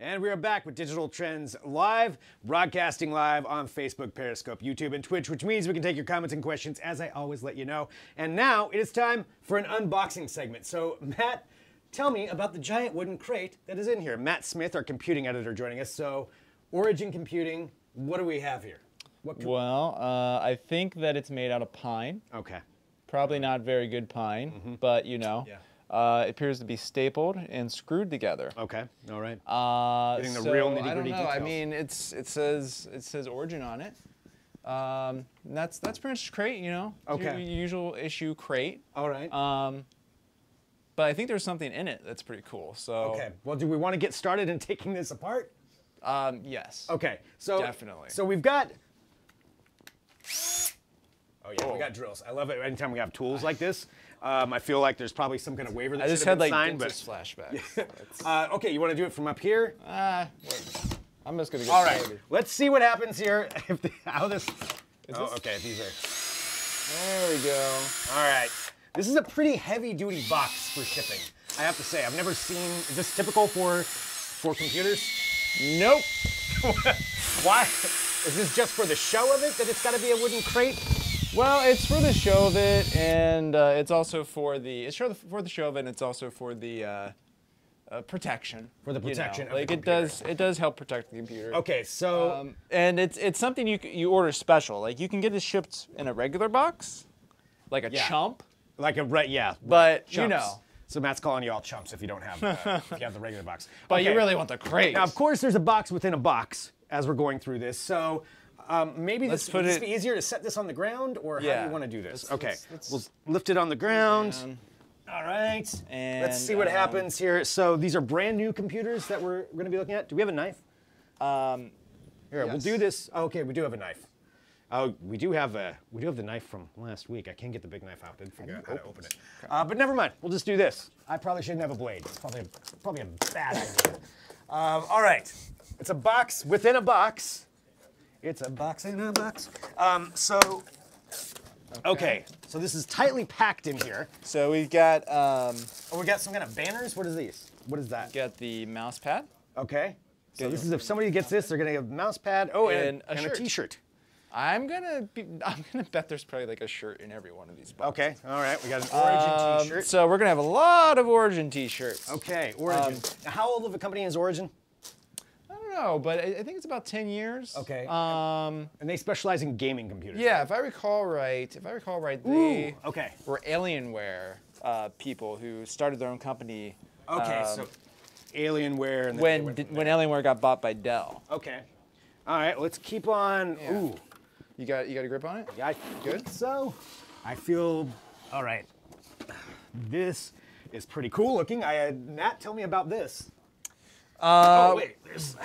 [SPEAKER 1] And we are back with Digital Trends Live, broadcasting live on Facebook, Periscope, YouTube, and Twitch, which means we can take your comments and questions, as I always let you know. And now it is time for an unboxing segment. So, Matt, tell me about the giant wooden crate that is in here. Matt Smith, our computing editor, joining us. So, Origin Computing, what do we have here?
[SPEAKER 2] Well, I think that it's made out of pine.
[SPEAKER 1] Okay.
[SPEAKER 2] Probably not very good pine, but you know. Yeah. It appears to be stapled and screwed together.
[SPEAKER 1] Okay. All right.
[SPEAKER 2] Getting
[SPEAKER 1] the real nitty-gritty
[SPEAKER 2] I don't know.
[SPEAKER 1] details.
[SPEAKER 2] I mean, it says origin on it. That's pretty much crate, you know.
[SPEAKER 1] Okay.
[SPEAKER 2] Your usual issue crate.
[SPEAKER 1] All right.
[SPEAKER 2] But I think there's something in it that's pretty cool. So.
[SPEAKER 1] Okay. Well, do we want to get started in taking this apart?
[SPEAKER 2] Yes.
[SPEAKER 1] Okay. So
[SPEAKER 2] definitely.
[SPEAKER 1] So we've got. Oh yeah, we got drills. I love it. Anytime we have tools like this, I feel like there's probably some kind of waiver that should have been signed.
[SPEAKER 2] Flashbacks.
[SPEAKER 1] Okay, you want to do it from up here?
[SPEAKER 2] I'm just gonna get
[SPEAKER 1] All right.
[SPEAKER 2] started.
[SPEAKER 1] Let's see what happens here. How this? Okay. These are.
[SPEAKER 2] There we go.
[SPEAKER 1] All right. This is a pretty heavy-duty box for shipping. I have to say, I've never seen. Is this typical for computers?
[SPEAKER 2] Nope.
[SPEAKER 1] Why? Is this just for the show of it that it's got to be a wooden crate?
[SPEAKER 2] Well, it's for the show of it, and it's also for the for the show of it, and it's also for the protection.
[SPEAKER 1] For the protection,
[SPEAKER 2] you know? Like it does help protect the computer.
[SPEAKER 1] Okay, so
[SPEAKER 2] and it's something you order special. Like you can get it shipped in a regular box, like a chump.
[SPEAKER 1] Like a
[SPEAKER 2] but
[SPEAKER 1] chumps.
[SPEAKER 2] You know.
[SPEAKER 1] So Matt's calling you all chumps if you don't have if you have the regular box.
[SPEAKER 2] But you really want the crate.
[SPEAKER 1] Now, of course, there's a box within a box as we're going through this. So. Maybe would this be easier to set this on the ground, or how do you want to do this? We'll lift it on the ground. All right. And let's see what happens here. So these are brand new computers that we're going to be looking at. Do we have a knife? Here, we'll do this. Oh, okay, we do have a knife. Oh, we do have the knife from last week. I can't get the big knife out. Didn't figure out how to open it. Okay. But never mind. We'll just do this. I probably shouldn't have a blade. It's probably a bad idea. All right. It's a box within a box. It's a box in a box. Okay, so this is tightly packed in here.
[SPEAKER 2] So we've got.
[SPEAKER 1] We got some kind of banners. What is these? What is that?
[SPEAKER 2] Got the mouse pad.
[SPEAKER 1] Okay. So this is if somebody gets this, they're gonna get a mouse pad. Oh, and a T-shirt.
[SPEAKER 2] I'm gonna bet there's probably like a shirt in every one of these boxes.
[SPEAKER 1] Okay. All right. We got an Origin T-shirt.
[SPEAKER 2] So we're gonna have a lot of Origin T-shirts.
[SPEAKER 1] Okay. Origin. Now, how old of a company is Origin?
[SPEAKER 2] No, but I think it's about 10 years.
[SPEAKER 1] Okay. And they specialize in gaming computers.
[SPEAKER 2] Yeah,
[SPEAKER 1] right?
[SPEAKER 2] if I recall right, they
[SPEAKER 1] okay.
[SPEAKER 2] were Alienware people who started their own company.
[SPEAKER 1] Okay, so Alienware. And
[SPEAKER 2] when Alienware got bought by Dell.
[SPEAKER 1] Okay. All right, let's keep on.
[SPEAKER 2] Yeah.
[SPEAKER 1] Ooh.
[SPEAKER 2] You got a grip on it?
[SPEAKER 1] Yeah, I think so. I feel, all right. This is pretty cool looking. Matt, tell me about this. Oh, wait, there's...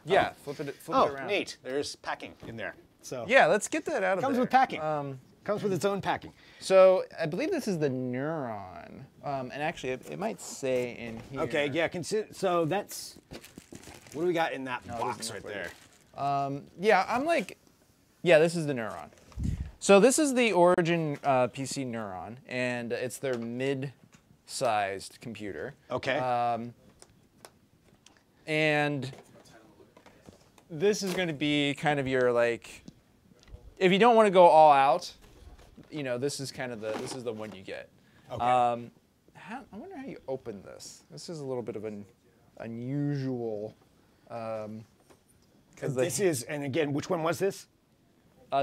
[SPEAKER 2] Yeah, flip it around.
[SPEAKER 1] Oh, neat. There's packing in there. So
[SPEAKER 2] yeah, let's get that out of there.
[SPEAKER 1] Comes with packing. Comes with its own packing.
[SPEAKER 2] So I believe this is the Neuron. And actually, it might say in here.
[SPEAKER 1] Okay, yeah, so that's... What do we got in that box right there?
[SPEAKER 2] Yeah, this is the Neuron. So this is the Origin PC Neuron, and it's their mid-sized computer.
[SPEAKER 1] Okay.
[SPEAKER 2] And this is going to be kind of your, like, if you don't want to go all out, you know, this is the one you get.
[SPEAKER 1] Okay.
[SPEAKER 2] I wonder how you open this. This is a little bit of an unusual.
[SPEAKER 1] And again, which one was this?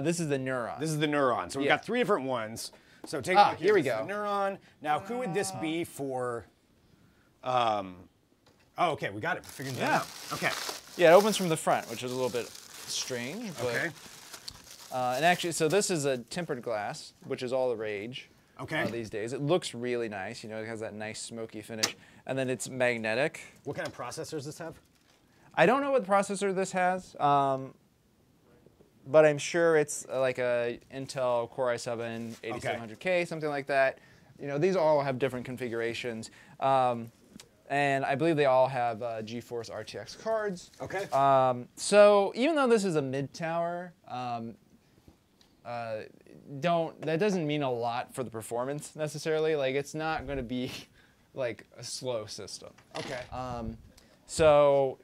[SPEAKER 2] This is the Neuron.
[SPEAKER 1] This is the Neuron. So we've got 3 different ones. So take a look.
[SPEAKER 2] Here we go.
[SPEAKER 1] The Neuron. Now, who would this be for? Oh, okay, we got it. We figured that out. Okay.
[SPEAKER 2] Yeah, it opens from the front, which is a little bit strange. But,
[SPEAKER 1] okay.
[SPEAKER 2] And actually, so this is a tempered glass, which is all the rage these days. It looks really nice. You know, it has that nice smoky finish. And then it's magnetic.
[SPEAKER 1] What kind of processor does this have?
[SPEAKER 2] I don't know what processor this has, but I'm sure it's like a Intel Core i7 8700K, something like that. You know, these all have different configurations. And I believe they all have GeForce RTX cards.
[SPEAKER 1] Okay.
[SPEAKER 2] So even though this is a mid-tower, that doesn't mean a lot for the performance necessarily. Like, it's not going to be like a slow system.
[SPEAKER 1] Okay.
[SPEAKER 2] So,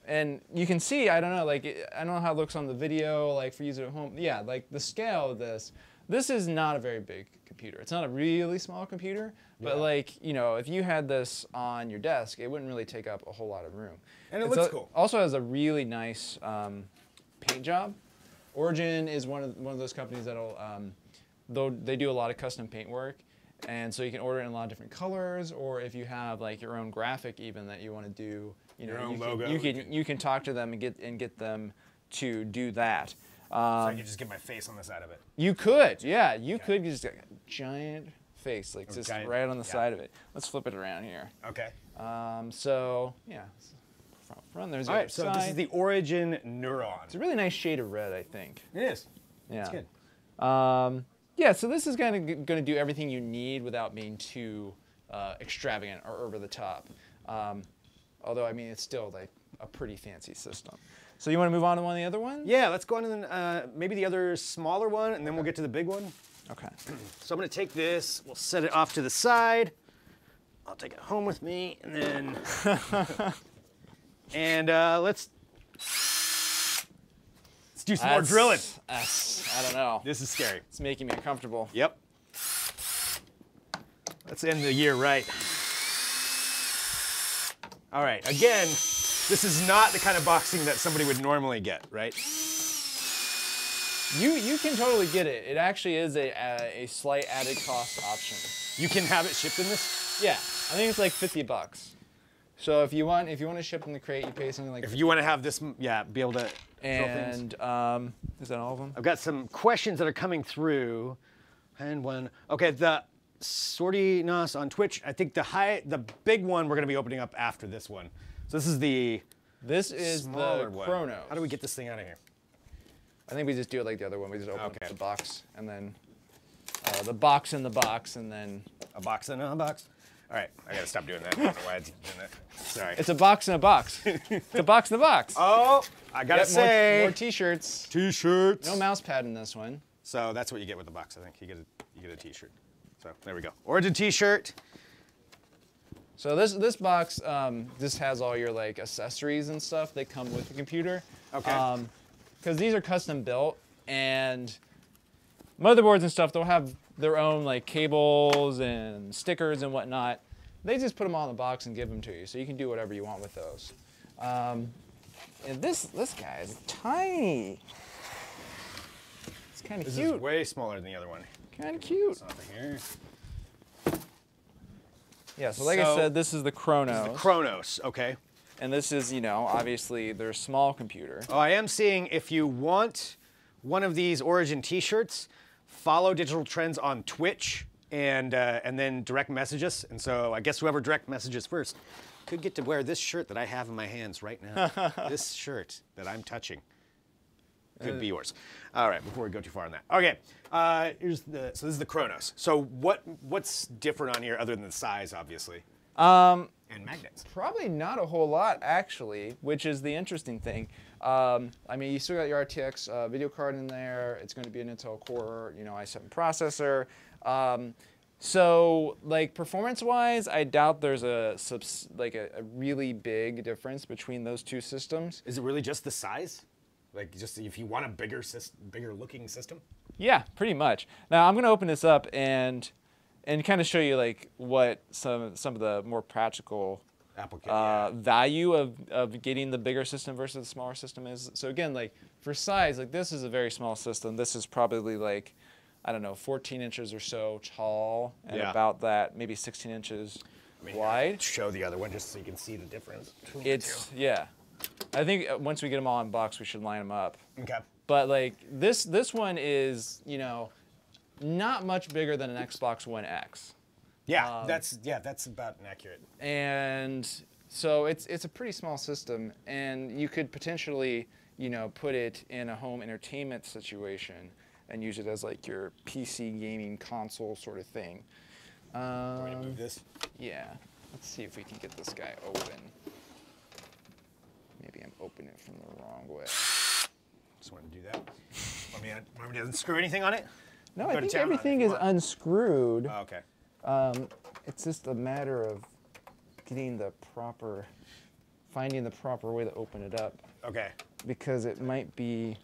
[SPEAKER 2] and you can see, I don't know, like, I don't know how it looks on the video, like for user at home. Yeah, like the scale of this is not a very big computer. It's not a really small computer, but like, you know, if you had this on your desk, it wouldn't really take up a whole lot of room.
[SPEAKER 1] And it looks cool.
[SPEAKER 2] Also has a really nice paint job. Origin is one of those companies that'll, they do a lot of custom paint work, and so you can order it in a lot of different colors, or if you have like your own graphic even that you want to do,
[SPEAKER 1] your own logo.
[SPEAKER 2] You can talk to them and get them to do that.
[SPEAKER 1] So I could just get my face on the side of it.
[SPEAKER 2] You could, yeah, you could just get a giant face, like just
[SPEAKER 1] giant,
[SPEAKER 2] right on the side of it. Let's flip it around here.
[SPEAKER 1] Okay.
[SPEAKER 2] So yeah, front there's the
[SPEAKER 1] All
[SPEAKER 2] other
[SPEAKER 1] right, so
[SPEAKER 2] side.
[SPEAKER 1] this is the Origin Neuron.
[SPEAKER 2] It's a really nice shade of red, I think.
[SPEAKER 1] It is.
[SPEAKER 2] Yeah.
[SPEAKER 1] It's good.
[SPEAKER 2] Yeah, so this is kind of going to do everything you need without being too extravagant or over the top. Although, I mean, it's still like a pretty fancy system. So you want to move on to one of the other ones?
[SPEAKER 1] Yeah, let's go on to maybe the other smaller one, and then we'll get to the big one.
[SPEAKER 2] Okay.
[SPEAKER 1] So I'm going to take this. We'll set it off to the side. I'll take it home with me, and then and let's do some more drilling.
[SPEAKER 2] I don't know.
[SPEAKER 1] This is scary.
[SPEAKER 2] It's making me uncomfortable.
[SPEAKER 1] Yep. Let's end the year right. All right. Again, this is not the kind of boxing that somebody would normally get, right?
[SPEAKER 2] You can totally get it. It actually is a slight added cost option.
[SPEAKER 1] You can have it shipped in this?
[SPEAKER 2] Yeah, I think it's like $50. So if you want to ship in the crate, you pay something like.
[SPEAKER 1] If you want to have this, yeah, be able to.
[SPEAKER 2] And is that all of them?
[SPEAKER 1] I've got some questions that are coming through, and one. Okay, the Sortinos on Twitch. I think the big one we're going to be opening up after this one. So this is the.
[SPEAKER 2] This is
[SPEAKER 1] smaller
[SPEAKER 2] the
[SPEAKER 1] one.
[SPEAKER 2] Chronos.
[SPEAKER 1] How do we get this thing out of here?
[SPEAKER 2] I think we just do it like the other one. We just open up the box, and then the box in the box, and then
[SPEAKER 1] a box in a box. All right, I gotta stop doing that. I don't know why I'm doing that. Sorry.
[SPEAKER 2] It's a box in a box. It's a box in a box.
[SPEAKER 1] Oh, I gotta say.
[SPEAKER 2] More T-shirts.
[SPEAKER 1] T-shirts.
[SPEAKER 2] No mouse pad in this one.
[SPEAKER 1] So that's what you get with the box. I think you get a T-shirt. So there we go. Origin T-shirt.
[SPEAKER 2] So this box, this has all your like accessories and stuff that come with the computer.
[SPEAKER 1] Okay.
[SPEAKER 2] Because these are custom built, and motherboards and stuff, they'll have their own like cables and stickers and whatnot. They just put them all in the box and give them to you, so you can do whatever you want with those. And this guy is tiny. It's kind of cute.
[SPEAKER 1] This is way smaller than the other one.
[SPEAKER 2] Kind of cute.
[SPEAKER 1] Over here.
[SPEAKER 2] Yeah, so like I said, this is the Chronos.
[SPEAKER 1] The Chronos, okay.
[SPEAKER 2] And this is, you know, obviously their small computer.
[SPEAKER 1] Oh, I am seeing if you want one of these Origin T-shirts, follow Digital Trends on Twitch and then direct message us. And so I guess whoever direct messages first could get to wear this shirt that I have in my hands right now. This shirt that I'm touching could be yours. All right, before we go too far on that. Okay, so this is the Chronos. So what's different on here other than the size, obviously? And magnets.
[SPEAKER 2] Probably not a whole lot, actually, which is the interesting thing. I mean, you still got your RTX video card in there. It's going to be an Intel Core, you know, i7 processor. So, like, performance-wise, I doubt there's a really big difference between those two systems.
[SPEAKER 1] Is it really just the size? Like, just if you want a bigger looking system?
[SPEAKER 2] Yeah, pretty much. Now, I'm going to open this up and kind of show you like what some of the more practical value of getting the bigger system versus the smaller system is. So again, like for size, like this is a very small system. This is probably like, I don't know, 14 inches or so tall and about that, maybe 16 inches wide.
[SPEAKER 1] Show the other one just so you can see the difference.
[SPEAKER 2] Yeah. I think once we get them all unboxed, we should line them up.
[SPEAKER 1] Okay.
[SPEAKER 2] But like this one is, you know, not much bigger than an Xbox One X.
[SPEAKER 1] Yeah, that's about accurate.
[SPEAKER 2] And so it's a pretty small system, and you could potentially, you know, put it in a home entertainment situation and use it as like your PC gaming console sort of thing.
[SPEAKER 1] Want me to move this?
[SPEAKER 2] Yeah. Let's see if we can get this guy open. Maybe I'm opening it from the wrong way.
[SPEAKER 1] Just want to do that. Want me to unscrew anything on it?
[SPEAKER 2] No, I think everything is unscrewed.
[SPEAKER 1] Oh, okay.
[SPEAKER 2] It's just a matter of finding the proper way to open it up.
[SPEAKER 1] Okay.
[SPEAKER 2] Because it might be.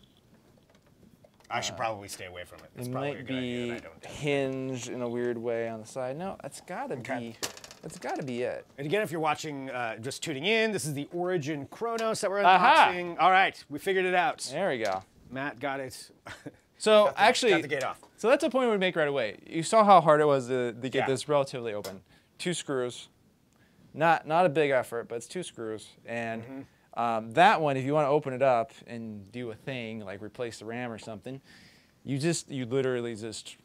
[SPEAKER 1] I should probably stay away from it. It's
[SPEAKER 2] it
[SPEAKER 1] probably
[SPEAKER 2] might
[SPEAKER 1] a good idea that I don't
[SPEAKER 2] hinged in a weird way on the side. No, it's gotta be. That's gotta be it.
[SPEAKER 1] And again, if you're watching, just tuning in, this is the Origin Chronos that we're unboxing. All right, we figured it out.
[SPEAKER 2] There we go.
[SPEAKER 1] Matt got it.
[SPEAKER 2] So actually,
[SPEAKER 1] got the gate off.
[SPEAKER 2] So that's a point we would make right away. You saw how hard it was to get
[SPEAKER 1] Yeah.
[SPEAKER 2] this relatively open. 2 screws. Not a big effort, but it's 2 screws. And that one, if you want to open it up and do a thing like replace the RAM or something, you literally just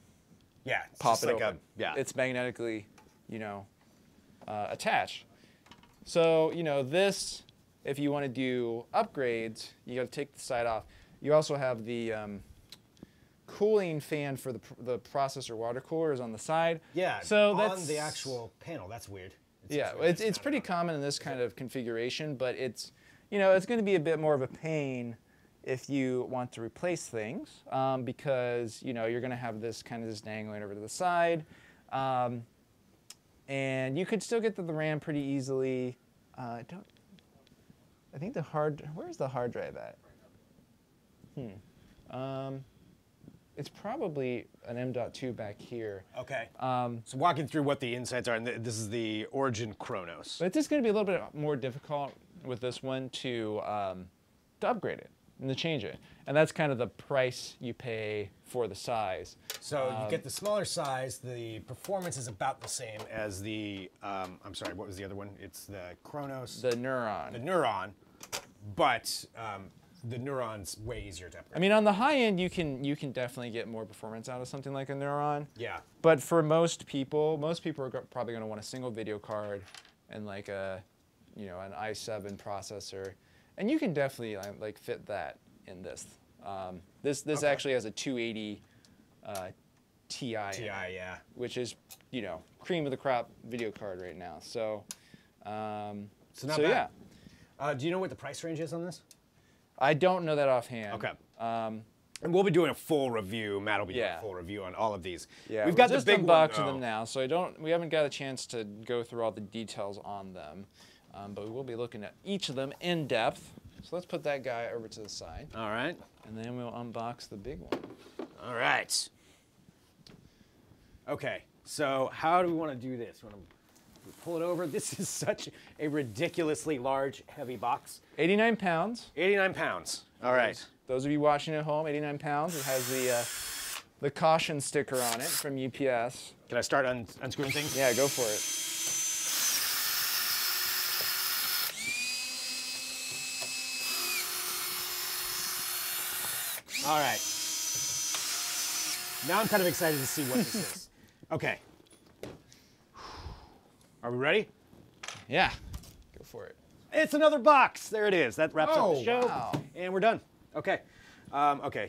[SPEAKER 2] pop it open. It's magnetically, attached. So this, if you want to do upgrades, you got to take the side off. You also have the cooling fan for the processor water cooler is on the side.
[SPEAKER 1] Yeah.
[SPEAKER 2] So
[SPEAKER 1] on the actual panel. That's weird.
[SPEAKER 2] It's pretty common in this kind of configuration, but it's it's going to be a bit more of a pain if you want to replace things because you're going to have this kind of just dangling over to the side, and you could still get to the RAM pretty easily. I think where's the hard drive at? It's probably an M.2 back here.
[SPEAKER 1] Okay. So walking through what the insides are, and this is the Origin Chronos.
[SPEAKER 2] But it's just going to be a little bit more difficult with this one to upgrade it and to change it. And that's kind of the price you pay for the size.
[SPEAKER 1] So you get the smaller size. The performance is about the same as the, I'm sorry, what was the other one? It's the Chronos.
[SPEAKER 2] The Neuron.
[SPEAKER 1] The Neuron, but the Neuron's way easier to upgrade.
[SPEAKER 2] I mean, on the high end, you can definitely get more performance out of something like a Neuron.
[SPEAKER 1] Yeah.
[SPEAKER 2] But for most people are probably going to want a single video card and like an i7 processor, and you can definitely like fit that in this. This actually has a 280 Ti.
[SPEAKER 1] Yeah.
[SPEAKER 2] Which is cream of the crop video card right now. So.
[SPEAKER 1] Not bad. Yeah. Do you know what the price range is on this?
[SPEAKER 2] I don't know that offhand.
[SPEAKER 1] Okay. And we'll be doing a full review. Matt will be doing a full review on all of these.
[SPEAKER 2] Yeah,
[SPEAKER 1] we've got
[SPEAKER 2] just
[SPEAKER 1] the big
[SPEAKER 2] unboxing them now, so we haven't got a chance to go through all the details on them, but we will be looking at each of them in depth. So let's put that guy over to the side.
[SPEAKER 1] All right.
[SPEAKER 2] And then we'll unbox the big one.
[SPEAKER 1] All right. Okay. So how do we want to do this? We want to pull it over. This is such a ridiculously large, heavy box.
[SPEAKER 2] 89 pounds.
[SPEAKER 1] 89 pounds. All right.
[SPEAKER 2] Those of you watching at home, 89 pounds. It has the caution sticker on it from UPS.
[SPEAKER 1] Can I start unscrewing things?
[SPEAKER 2] Yeah, go for it.
[SPEAKER 1] All right. Now I'm kind of excited to see what this is. Okay. Are we ready?
[SPEAKER 2] Yeah, go for it.
[SPEAKER 1] It's another box. There it is. That wraps up the show.
[SPEAKER 2] Wow.
[SPEAKER 1] And we're done. Okay. Okay.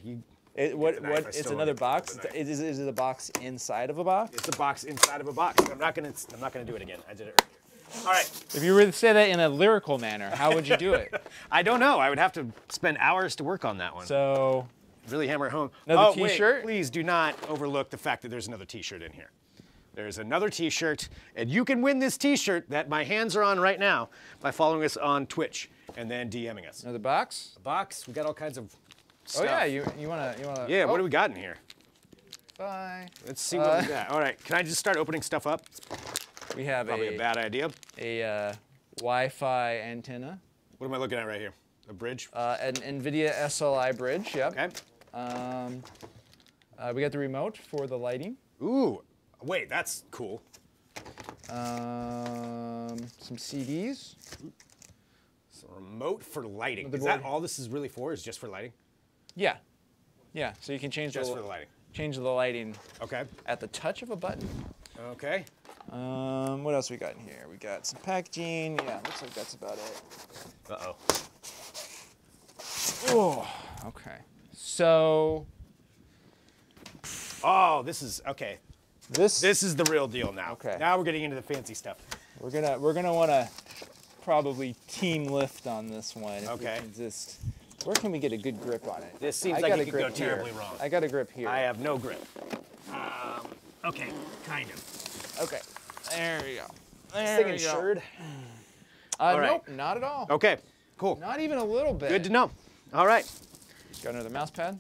[SPEAKER 2] It's another box? Is it a box inside of a box?
[SPEAKER 1] It's a box inside of a box. I'm not gonna do it again. I did it earlier. All right.
[SPEAKER 2] If you were to say that in a lyrical manner, how would you do it?
[SPEAKER 1] I don't know. I would have to spend hours to work on that one.
[SPEAKER 2] So
[SPEAKER 1] really hammer it home.
[SPEAKER 2] Another T-shirt?
[SPEAKER 1] Wait, please do not overlook the fact that there's another T-shirt in here. There's another T-shirt, and you can win this T-shirt that my hands are on right now by following us on Twitch and then DMing us.
[SPEAKER 2] another box?
[SPEAKER 1] A box. We got all kinds of stuff.
[SPEAKER 2] Oh yeah, you wanna.
[SPEAKER 1] Yeah. What do we got in here?
[SPEAKER 2] Bye.
[SPEAKER 1] Let's see what we got. All right. Can I just start opening stuff up?
[SPEAKER 2] We have
[SPEAKER 1] Probably a bad idea.
[SPEAKER 2] a Wi-Fi antenna.
[SPEAKER 1] What am I looking at right here? A bridge?
[SPEAKER 2] An NVIDIA SLI bridge. Yep.
[SPEAKER 1] Okay.
[SPEAKER 2] We got the remote for the lighting.
[SPEAKER 1] Ooh. Wait, that's cool.
[SPEAKER 2] Some CDs.
[SPEAKER 1] It's a remote for lighting. Is
[SPEAKER 2] Motherboard.
[SPEAKER 1] that all this is really for? Is just for lighting?
[SPEAKER 2] Yeah. Yeah. So you can change
[SPEAKER 1] Just for the lighting.
[SPEAKER 2] Change the lighting
[SPEAKER 1] Okay.
[SPEAKER 2] at the touch of a button.
[SPEAKER 1] Okay.
[SPEAKER 2] What else we got in here? We got some packaging. Yeah, looks like that's about it.
[SPEAKER 1] Uh-oh.
[SPEAKER 2] Oh, okay. So
[SPEAKER 1] Oh, this is okay.
[SPEAKER 2] this
[SPEAKER 1] This is the real deal now.
[SPEAKER 2] Okay.
[SPEAKER 1] Now we're getting into the fancy stuff.
[SPEAKER 2] we're gonna want to probably team lift on this one. If we
[SPEAKER 1] Okay.
[SPEAKER 2] can where can we get a good grip on it?
[SPEAKER 1] This seems
[SPEAKER 2] I
[SPEAKER 1] like
[SPEAKER 2] got
[SPEAKER 1] it
[SPEAKER 2] a
[SPEAKER 1] could
[SPEAKER 2] grip
[SPEAKER 1] go
[SPEAKER 2] here.
[SPEAKER 1] terribly wrong.
[SPEAKER 2] I got a grip here.
[SPEAKER 1] I have no grip. Okay, kind of.
[SPEAKER 2] Okay. There we go.
[SPEAKER 1] This
[SPEAKER 2] There
[SPEAKER 1] thing
[SPEAKER 2] we go.
[SPEAKER 1] insured? All right.
[SPEAKER 2] Nope, not at all.
[SPEAKER 1] Okay, cool.
[SPEAKER 2] Not even a little bit.
[SPEAKER 1] Good to know. All right.
[SPEAKER 2] Got another mouse pad.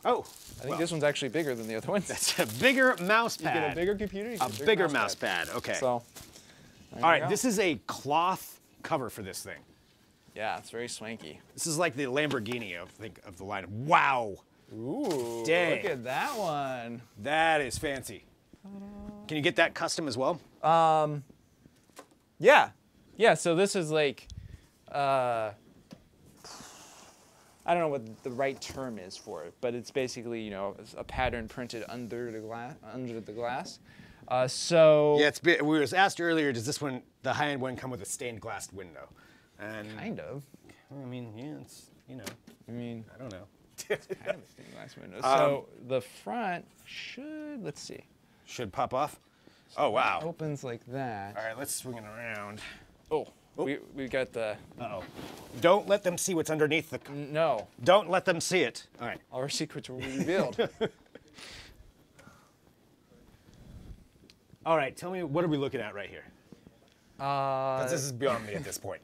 [SPEAKER 1] Oh,
[SPEAKER 2] I think this one's actually bigger than the other ones.
[SPEAKER 1] that's a bigger mouse
[SPEAKER 2] You
[SPEAKER 1] pad.
[SPEAKER 2] get a bigger computer, you get
[SPEAKER 1] A bigger mouse pad. Okay.
[SPEAKER 2] So,
[SPEAKER 1] All right, this is a cloth cover for this thing.
[SPEAKER 2] Yeah, it's very swanky.
[SPEAKER 1] This is like the Lamborghini of the line. Wow.
[SPEAKER 2] Ooh,
[SPEAKER 1] Dang.
[SPEAKER 2] look at that one.
[SPEAKER 1] That is fancy. Can you get that custom as well?
[SPEAKER 2] Yeah. Yeah, so this is like, I don't know what the right term is for it, but it's basically, you know, a pattern printed under the glass. So
[SPEAKER 1] Yeah, we was asked earlier, does this one, the high-end one, come with a stained glass window? And
[SPEAKER 2] kind of.
[SPEAKER 1] I mean, yeah, it's, you know.
[SPEAKER 2] I mean,
[SPEAKER 1] I don't know.
[SPEAKER 2] kind of a stained glass window. So the front should, let's see.
[SPEAKER 1] Should pop off. Oh, wow.
[SPEAKER 2] It opens like that.
[SPEAKER 1] All right, let's swing it around.
[SPEAKER 2] Oh, we got the.
[SPEAKER 1] Uh-oh. Don't let them see what's underneath the.
[SPEAKER 2] No.
[SPEAKER 1] Don't let them see it. All right.
[SPEAKER 2] Our secrets will be revealed.
[SPEAKER 1] All right, tell me, what are we looking at right here? 'Cause this is beyond me at this point.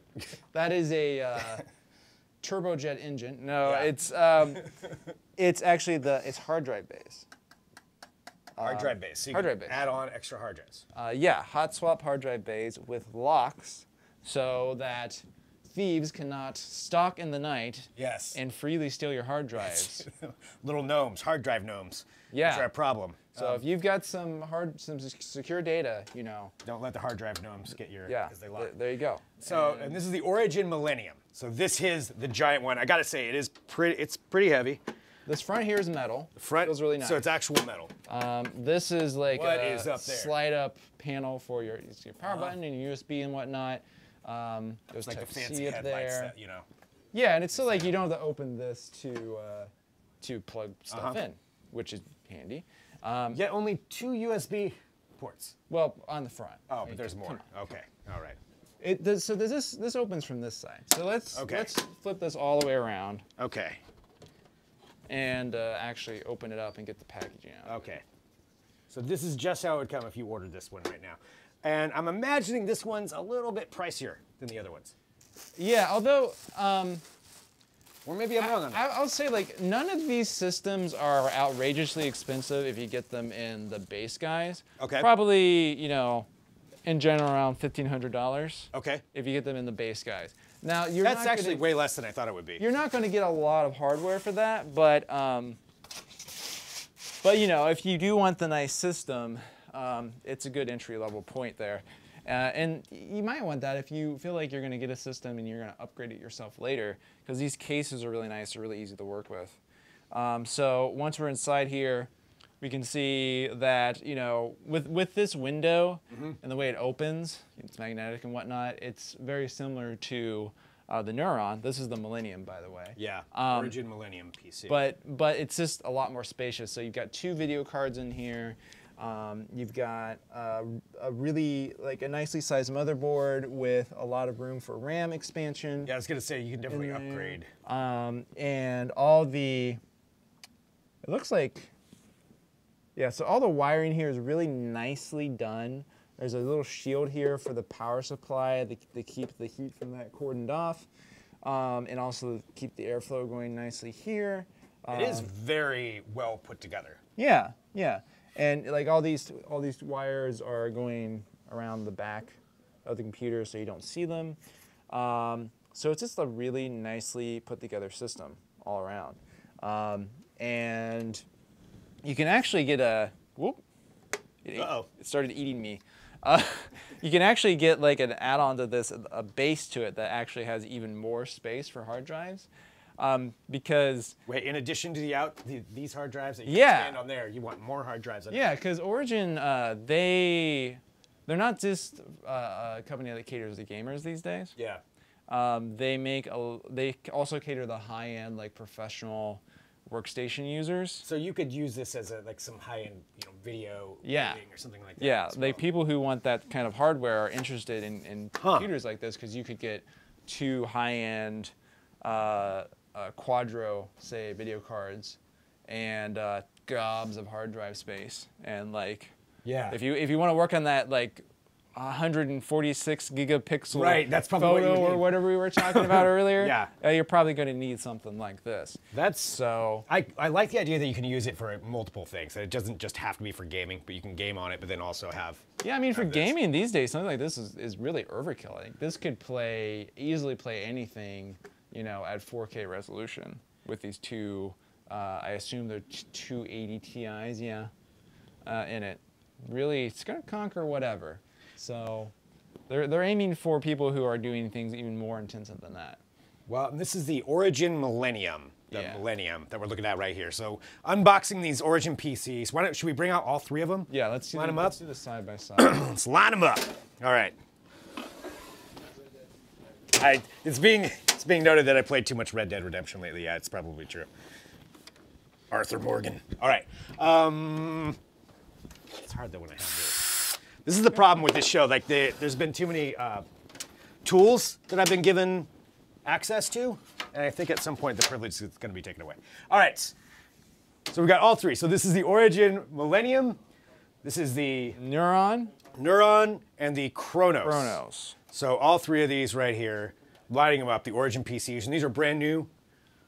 [SPEAKER 2] That is a turbojet engine. No,
[SPEAKER 1] Yeah.
[SPEAKER 2] it's actually it's hard drive base.
[SPEAKER 1] Hard drive base. So you
[SPEAKER 2] hard
[SPEAKER 1] can
[SPEAKER 2] drive base.
[SPEAKER 1] add on extra hard drives.
[SPEAKER 2] Yeah, hot swap hard drive bays with locks so that thieves cannot stalk in the night
[SPEAKER 1] Yes.
[SPEAKER 2] and freely steal your hard drives.
[SPEAKER 1] Little gnomes, hard drive gnomes.
[SPEAKER 2] Yeah.
[SPEAKER 1] Which are a problem.
[SPEAKER 2] So if you've got some secure data, you know.
[SPEAKER 1] Don't let the hard drive gnomes get your,
[SPEAKER 2] Yeah,
[SPEAKER 1] because they lock.
[SPEAKER 2] there you go.
[SPEAKER 1] So, and this is the Origin Millennium. So this is the giant one. I gotta say, it's pretty heavy.
[SPEAKER 2] This front here is metal.
[SPEAKER 1] The front
[SPEAKER 2] feels really nice.
[SPEAKER 1] So it's actual metal.
[SPEAKER 2] This is like
[SPEAKER 1] What
[SPEAKER 2] a
[SPEAKER 1] is up there?
[SPEAKER 2] slide up panel for your power button and your USB and whatnot. There's
[SPEAKER 1] Like the
[SPEAKER 2] Type-C
[SPEAKER 1] fancy
[SPEAKER 2] up
[SPEAKER 1] headlights
[SPEAKER 2] there.
[SPEAKER 1] that, you know.
[SPEAKER 2] Yeah, and it's so like you don't have to open this to plug stuff in, which is handy.
[SPEAKER 1] Yet only 2 USB ports.
[SPEAKER 2] Well, on the front.
[SPEAKER 1] Oh, but there's more. Okay, all right.
[SPEAKER 2] So this opens from this side. So let's
[SPEAKER 1] Okay.
[SPEAKER 2] flip this all the way around
[SPEAKER 1] Okay,
[SPEAKER 2] and actually open it up and get the packaging out.
[SPEAKER 1] okay. So this is just how it would come if you ordered this one right now. And I'm imagining this one's a little bit pricier than the other ones.
[SPEAKER 2] Yeah, although
[SPEAKER 1] Or maybe I'm wrong on that.
[SPEAKER 2] I'll say like none of these systems are outrageously expensive if you get them in the base guys.
[SPEAKER 1] Okay.
[SPEAKER 2] Probably, you know, in general around $1,500
[SPEAKER 1] Okay.
[SPEAKER 2] if you get them in the base guys. Now
[SPEAKER 1] That's actually way less than I thought it would be.
[SPEAKER 2] you're not going to get a lot of hardware for that, but you know, if you do want the nice system, it's a good entry level point there. And you might want that if you feel like you're going to get a system and you're going to upgrade it yourself later, because these cases are really nice, they're really easy to work with. So once we're inside here, we can see that, you know, with this window and the way it opens, it's magnetic and whatnot, it's very similar to the Neuron. This is the Millennium, by the way.
[SPEAKER 1] Yeah, Origin Millennium PC.
[SPEAKER 2] But it's just a lot more spacious. So you've got 2 video cards in here. You've got a really, like a nicely sized motherboard with a lot of room for RAM expansion.
[SPEAKER 1] Yeah, I was gonna say, you can definitely upgrade.
[SPEAKER 2] And all the, it looks like, yeah, so all the wiring here is really nicely done. There's a little shield here for the power supply to keep the heat from that cordoned off, and also keep the airflow going nicely here.
[SPEAKER 1] It is very well put together.
[SPEAKER 2] Yeah, yeah. And like all these wires are going around the back of the computer so you don't see them. So it's just a really nicely put together system all around. And you can actually get a, whoop, it started eating me. You can actually get like an add-on to this, a base to it that actually has even more space for hard drives. Because
[SPEAKER 1] wait, in addition to these hard drives that you
[SPEAKER 2] Yeah.
[SPEAKER 1] can stand on there, you want more hard drives on
[SPEAKER 2] yeah, because Origin, they're not just a company that caters to gamers these days.
[SPEAKER 1] Yeah.
[SPEAKER 2] They also cater to the high-end, like professional workstation users.
[SPEAKER 1] So you could use this as like some high-end, video
[SPEAKER 2] Yeah.
[SPEAKER 1] editing or something like that.
[SPEAKER 2] Yeah,
[SPEAKER 1] as
[SPEAKER 2] like
[SPEAKER 1] well.
[SPEAKER 2] people who want that kind of hardware are interested in computers like this, because you could get 2 high-end Quadro, say, video cards, and gobs of hard drive space. And like,
[SPEAKER 1] Yeah.
[SPEAKER 2] if you want to work on that like 146 gigapixel
[SPEAKER 1] Right, that's probably what you
[SPEAKER 2] photo
[SPEAKER 1] would
[SPEAKER 2] or
[SPEAKER 1] need.
[SPEAKER 2] whatever we were talking about earlier.
[SPEAKER 1] Yeah.
[SPEAKER 2] You're probably going to need something like this.
[SPEAKER 1] So I like the idea that you can use it for multiple things. That it doesn't just have to be for gaming, but you can game on it, but then also have.
[SPEAKER 2] Yeah, I mean, for gaming these days, something like this is really overkill. Like, this could easily play anything, you know, at 4K resolution with these two. I assume they're 280 Ti's, yeah, in it. Really, it's gonna conquer whatever. So they're aiming for people who are doing things even more intensive than that.
[SPEAKER 1] Well, this is the Origin Millennium, Millennium that we're looking at right here. So unboxing these Origin PCs. Should we bring out all three of them?
[SPEAKER 2] Yeah, let's
[SPEAKER 1] line them up.
[SPEAKER 2] Let's do this side by side.
[SPEAKER 1] Let's line them up. All right. It's being noted that I played too much Red Dead Redemption lately. Yeah, it's probably true. Arthur Morgan. All right. It's hard though when I have this. This is the problem with this show. Like, there's been too many tools that I've been given access to, and I think at some point the privilege is going to be taken away. All right. So we got all three. So this is the Origin Millennium. This is the
[SPEAKER 2] Neuron,
[SPEAKER 1] and the Chronos. So all three of these right here, lining them up, the Origin PCs, and these are brand new.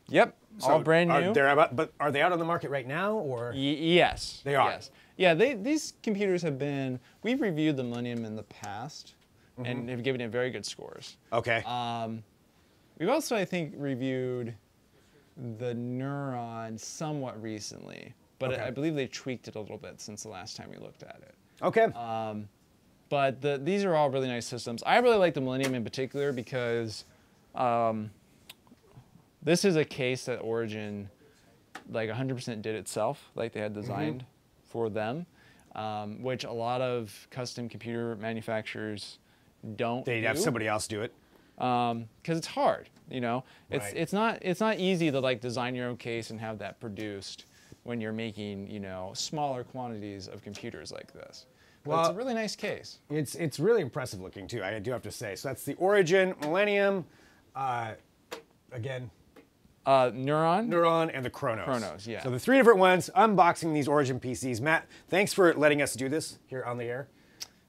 [SPEAKER 2] Yep, all brand new.
[SPEAKER 1] But are they out on the market right now, or?
[SPEAKER 2] Yes.
[SPEAKER 1] They are.
[SPEAKER 2] Yes. Yeah, these computers have been, we've reviewed the Millennium in the past and have given it very good scores.
[SPEAKER 1] Okay.
[SPEAKER 2] We've also, I think, reviewed the Neuron somewhat recently, but I believe they tweaked it a little bit since the last time we looked at it.
[SPEAKER 1] Okay.
[SPEAKER 2] But these are all really nice systems. I really like the Millennium in particular because this is a case that Origin like 100% did itself, like they had designed for them, which a lot of custom computer manufacturers don't
[SPEAKER 1] They'd have somebody else do it.
[SPEAKER 2] Because it's hard, you know.
[SPEAKER 1] Right.
[SPEAKER 2] It's not easy to like design your own case and have that produced when you're making, you know, smaller quantities of computers like this. But it's a really nice case.
[SPEAKER 1] It's really impressive looking too, I do have to say. So that's the Origin Millennium, again,
[SPEAKER 2] Neuron,
[SPEAKER 1] and the Chronos.
[SPEAKER 2] Chronos, yeah.
[SPEAKER 1] So the three different ones, unboxing these Origin PCs. Matt, thanks for letting us do this here on the air.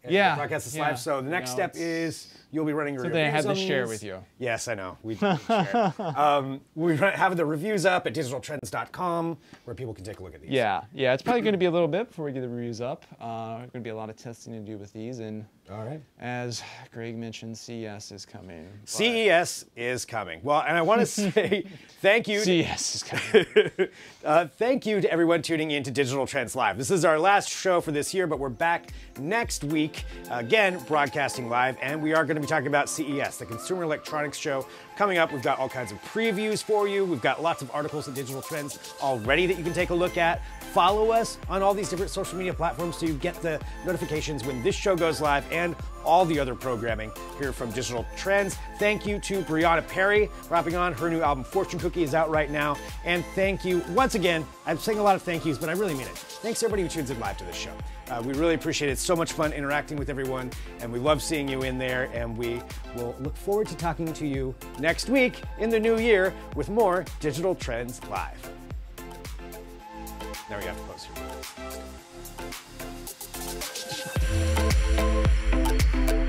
[SPEAKER 2] Yeah.
[SPEAKER 1] Broadcast this live. So the next step is you'll be running reviews.
[SPEAKER 2] Something I had to
[SPEAKER 1] on
[SPEAKER 2] share
[SPEAKER 1] these.
[SPEAKER 2] with you.
[SPEAKER 1] Yes, I know. We share. We have the reviews up at digitaltrends.com where people can take a look at these.
[SPEAKER 2] Yeah, it's probably going to be a little bit before we get the reviews up. Going to be a lot of testing to do with these, and
[SPEAKER 1] all right.
[SPEAKER 2] As Greg mentioned, CES is coming.
[SPEAKER 1] CES is coming. Well, and I want to say thank you.
[SPEAKER 2] CES is coming.
[SPEAKER 1] Thank you to everyone tuning in to Digital Trends Live. This is our last show for this year, but we're back next week, again, broadcasting live, and we are going to be talking about CES, the Consumer Electronics Show. Coming up, we've got all kinds of previews for you. We've got lots of articles at Digital Trends already that you can take a look at. Follow us on all these different social media platforms so you get the notifications when this show goes live and all the other programming here from Digital Trends. Thank you to Brianna Perry for hopping on. Her new album, Fortune Cookie, is out right now. And thank you once again. I'm saying a lot of thank yous, but I really mean it. Thanks to everybody who tunes in live to this show. We really appreciate it. It's so much fun interacting with everyone, and we love seeing you in there, and we will look forward to talking to you next week in the new year with more Digital Trends Live. Now we have to post your